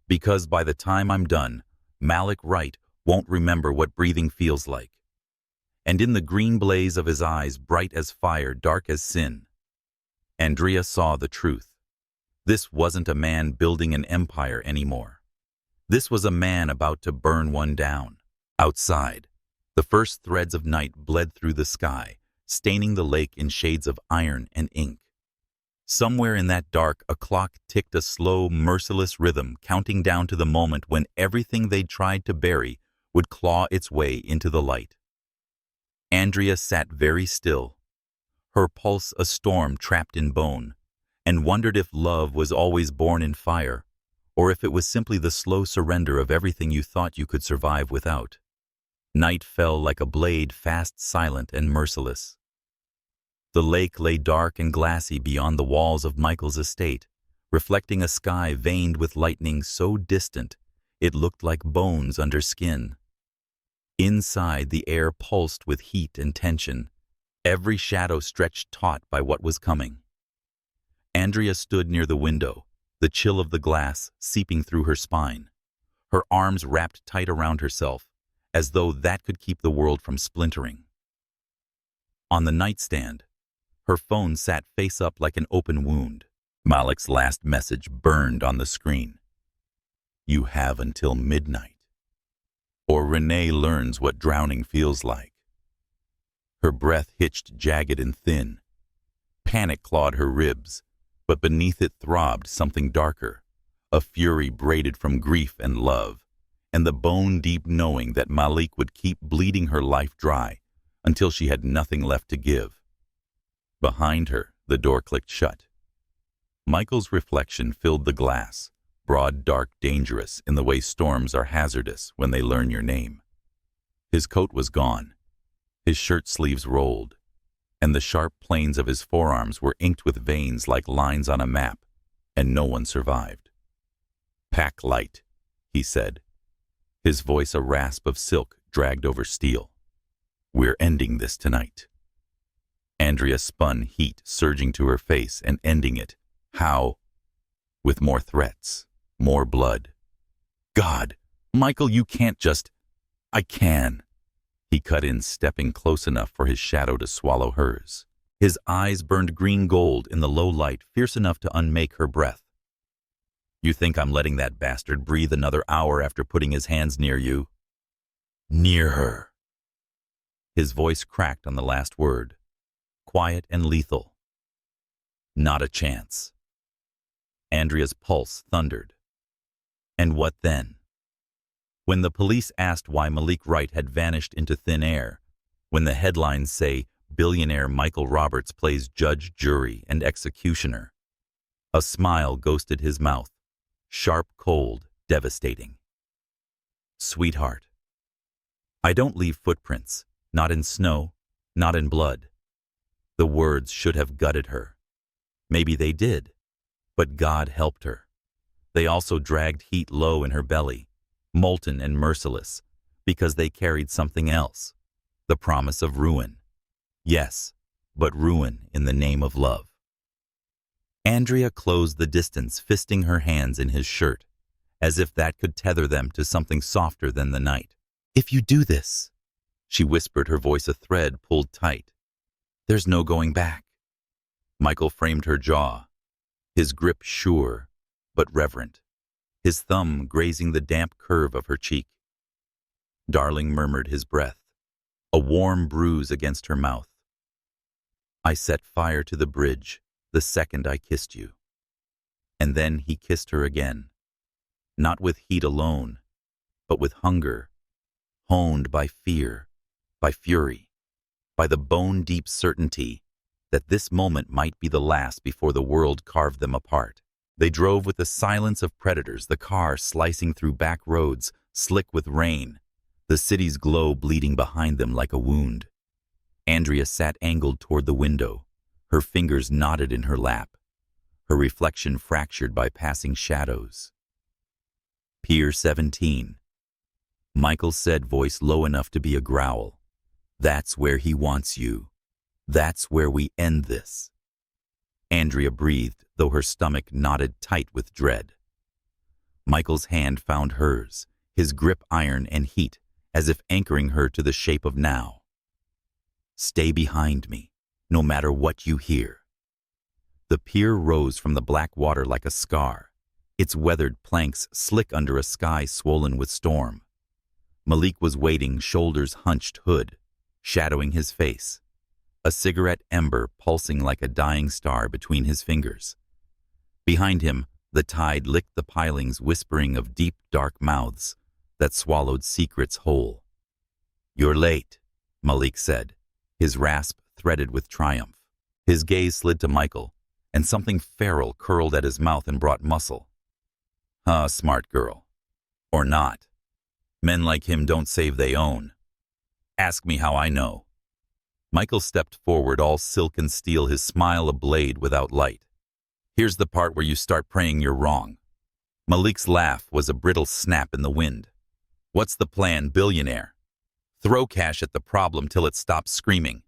"Because by the time I'm done, Malik Wright won't remember what breathing feels like." And in the green blaze of his eyes, bright as fire, dark as sin, Andrea saw the truth. This wasn't a man building an empire anymore. This was a man about to burn one down. Outside, the first threads of night bled through the sky, staining the lake in shades of iron and ink. Somewhere in that dark, a clock ticked a slow, merciless rhythm, counting down to the moment when everything they'd tried to bury would claw its way into the light. Andrea sat very still, her pulse a storm trapped in bone, and wondered if love was always born in fire, or if it was simply the slow surrender of everything you thought you could survive without. Night fell like a blade, fast, silent, and merciless. The lake lay dark and glassy beyond the walls of Michael's estate, reflecting a sky veined with lightning so distant it looked like bones under skin. Inside, the air pulsed with heat and tension, every shadow stretched taut by what was coming. Andrea stood near the window, the chill of the glass seeping through her spine, her arms wrapped tight around herself, as though that could keep the world from splintering. On the nightstand, her phone sat face up like an open wound. Malik's last message burned on the screen. "You have until midnight, or Renee learns what drowning feels like." Her breath hitched jagged and thin. Panic clawed her ribs, but beneath it throbbed something darker, a fury braided from grief and love, and the bone-deep knowing that Malik would keep bleeding her life dry until she had nothing left to give. Behind her, the door clicked shut. Michael's reflection filled the glass, broad, dark, dangerous in the way storms are hazardous when they learn your name. His coat was gone, his shirt sleeves rolled, and the sharp planes of his forearms were inked with veins like lines on a map, and no one survived. "Pack light," he said, his voice a rasp of silk dragged over steel. "We're ending this tonight." Andrea spun, heat surging to her face, and ending it. How? With more threats, more blood. "God, Michael, you can't just—" "I can," he cut in, stepping close enough for his shadow to swallow hers. His eyes burned green gold in the low light, fierce enough to unmake her breath. "You think I'm letting that bastard breathe another hour after putting his hands near you?" "Near her." His voice cracked on the last word, quiet and lethal. "Not a chance." Andrea's pulse thundered. And what then? When the police asked why Malik Wright had vanished into thin air, when the headlines say, Billionaire Michael Roberts plays judge, jury, and executioner. A smile ghosted his mouth, sharp, cold, devastating. Sweetheart. I don't leave footprints, not in snow, not in blood. The words should have gutted her. Maybe they did, but God helped her. They also dragged heat low in her belly, molten and merciless, because they carried something else, the promise of ruin. Yes, but ruin in the name of love. Andrea closed the distance, fisting her hands in his shirt, as if that could tether them to something softer than the night. If you do this, she whispered, her voice a thread pulled tight, there's no going back. Michael framed her jaw, his grip sure but reverent, his thumb grazing the damp curve of her cheek. Darling, murmured his breath, a warm bruise against her mouth. I set fire to the bridge the second I kissed you. And then he kissed her again, not with heat alone, but with hunger, honed by fear, by fury, by the bone-deep certainty that this moment might be the last before the world carved them apart. They drove with the silence of predators, the car slicing through back roads, slick with rain, the city's glow bleeding behind them like a wound. Andrea sat angled toward the window, her fingers knotted in her lap, her reflection fractured by passing shadows. Pier 17. Michael said, voice low enough to be a growl. That's where he wants you. That's where we end this. Andrea breathed, though her stomach knotted tight with dread. Michael's hand found hers, his grip iron and heat, as if anchoring her to the shape of now. Stay behind me, no matter what you hear. The pier rose from the black water like a scar, its weathered planks slick under a sky swollen with storm. Malik was waiting, shoulders hunched, hood shadowing his face, a cigarette ember pulsing like a dying star between his fingers. Behind him, the tide licked the pilings, whispering of deep, dark mouths that swallowed secrets whole. You're late, Malik said, his rasp threaded with triumph. His gaze slid to Michael, and something feral curled at his mouth and brought muscle. Smart girl. Or not. Men like him don't save they own. Ask me how I know. Michael stepped forward, all silk and steel, his smile a blade without light. Here's the part where you start praying you're wrong. Malik's laugh was a brittle snap in the wind. What's the plan, billionaire? Throw cash at the problem till it stops screaming.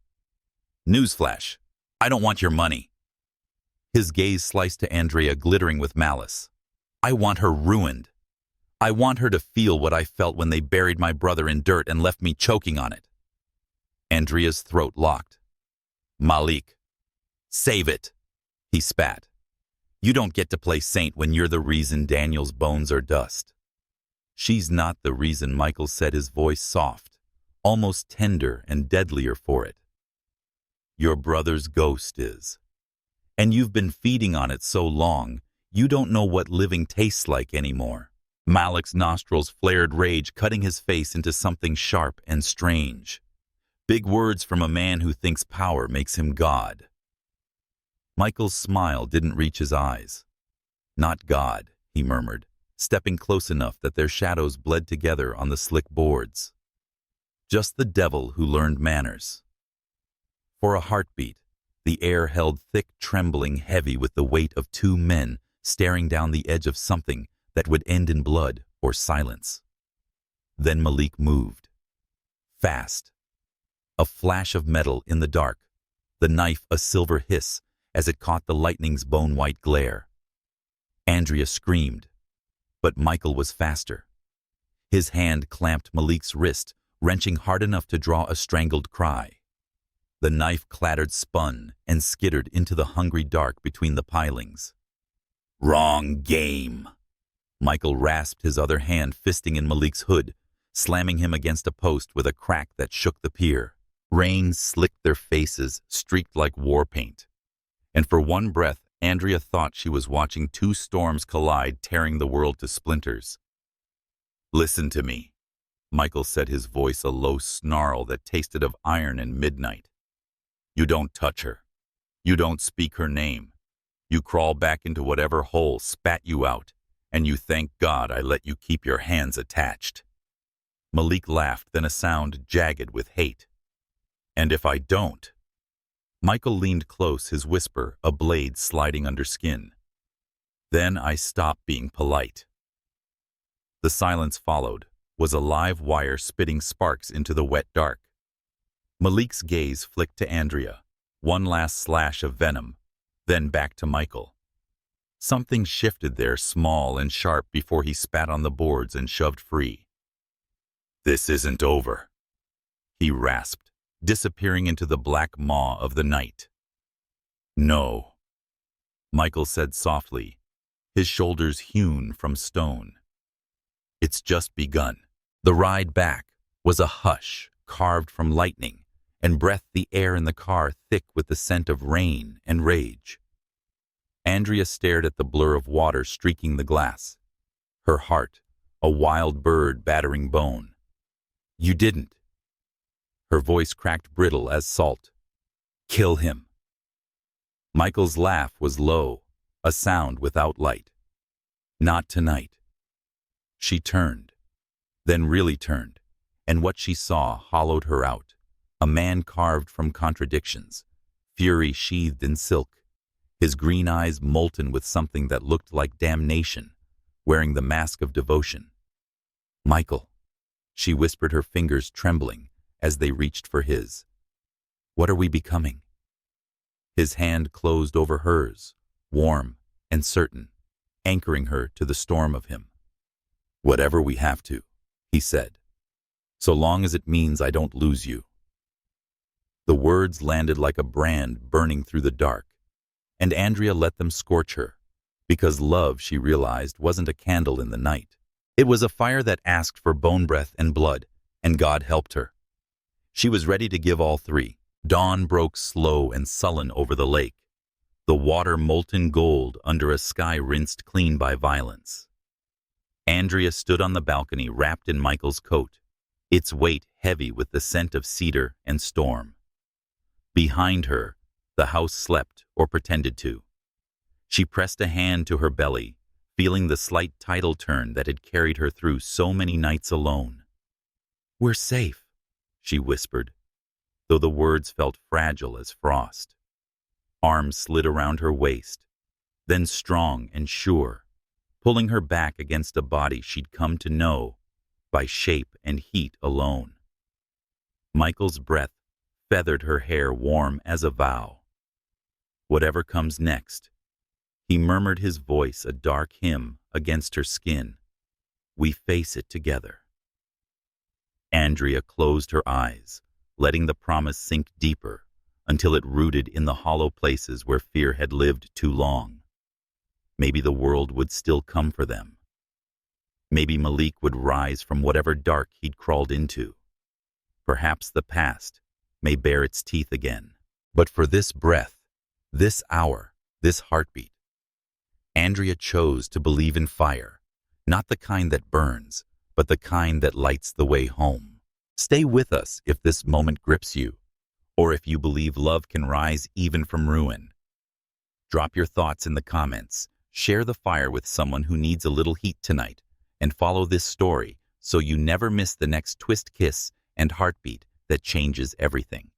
Newsflash, I don't want your money. His gaze sliced to Andrea, glittering with malice. I want her ruined. I want her to feel what I felt when they buried my brother in dirt and left me choking on it. Andrea's throat locked. Malik, save it, he spat. You don't get to play saint when you're the reason Daniel's bones are dust. She's not the reason, Michael said, his voice soft, almost tender and deadlier for it. Your brother's ghost is. And you've been feeding on it so long, you don't know what living tastes like anymore. Malik's nostrils flared rage, cutting his face into something sharp and strange. Big words from a man who thinks power makes him God. Michael's smile didn't reach his eyes. Not God, he murmured, stepping close enough that their shadows bled together on the slick boards. Just the devil who learned manners. For a heartbeat, the air held thick, trembling, heavy with the weight of two men staring down the edge of something that would end in blood or silence. Then Malik moved. Fast. A flash of metal in the dark, the knife a silver hiss as it caught the lightning's bone-white glare. Andrea screamed, but Michael was faster. His hand clamped Malik's wrist, wrenching hard enough to draw a strangled cry. The knife clattered, spun, and skittered into the hungry dark between the pilings. Wrong game. Michael rasped, his other hand fisting in Malik's hood, slamming him against a post with a crack that shook the pier. Rain slicked their faces, streaked like war paint. And for one breath, Andrea thought she was watching two storms collide, tearing the world to splinters. Listen to me, Michael said, his voice a low snarl that tasted of iron and midnight. You don't touch her. You don't speak her name. You crawl back into whatever hole spat you out, and you thank God I let you keep your hands attached." Malik laughed, then a sound jagged with hate. "And if I don't?" Michael leaned close, his whisper a blade sliding under skin. "Then I stop being polite." The silence followed, was a live wire spitting sparks into the wet dark. Malik's gaze flicked to Andrea, one last slash of venom, then back to Michael. Something shifted there, small and sharp, before he spat on the boards and shoved free. "This isn't over," he rasped, disappearing into the black maw of the night. "No," Michael said softly, his shoulders hewn from stone. "It's just begun." The ride back was a hush carved from lightning and breathed the air in the car thick with the scent of rain and rage. Andrea stared at the blur of water streaking the glass, her heart a wild bird battering bone. "You didn't." Her voice cracked brittle as salt. "Kill him." Michael's laugh was low, a sound without light. "Not tonight." She turned, then really turned, and what she saw hollowed her out. A man carved from contradictions, fury sheathed in silk, his green eyes molten with something that looked like damnation, wearing the mask of devotion. "Michael," she whispered, her fingers trembling as they reached for his. "What are we becoming?" His hand closed over hers, warm and certain, anchoring her to the storm of him. "Whatever we have to," he said, "so long as it means I don't lose you." The words landed like a brand burning through the dark, and Andrea let them scorch her, because love, she realized, wasn't a candle in the night. It was a fire that asked for bone breath and blood, and God helped her. She was ready to give all three. Dawn broke slow and sullen over the lake, the water molten gold under a sky rinsed clean by violence. Andrea stood on the balcony wrapped in Michael's coat, its weight heavy with the scent of cedar and storm. Behind her, the house slept, or pretended to. She pressed a hand to her belly, feeling the slight tidal turn that had carried her through so many nights alone. "We're safe," she whispered, though the words felt fragile as frost. Arms slid around her waist, then strong and sure, pulling her back against a body she'd come to know by shape and heat alone. Michael's breath feathered her hair warm as a vow. "Whatever comes next," he murmured, his voice a dark hymn against her skin, "we face it together." Andrea closed her eyes, letting the promise sink deeper until it rooted in the hollow places where fear had lived too long. Maybe the world would still come for them. Maybe Malik would rise from whatever dark he'd crawled into. Perhaps the past may bare its teeth again. But for this breath, this hour, this heartbeat, Andrea chose to believe in fire, not the kind that burns, but the kind that lights the way home. Stay with us if this moment grips you, or if you believe love can rise even from ruin. Drop your thoughts in the comments, share the fire with someone who needs a little heat tonight, and follow this story so you never miss the next twist, kiss, and heartbeat that changes everything.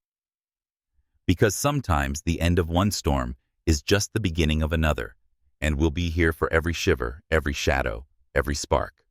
Because sometimes the end of one storm is just the beginning of another, and we'll be here for every shiver, every shadow, every spark.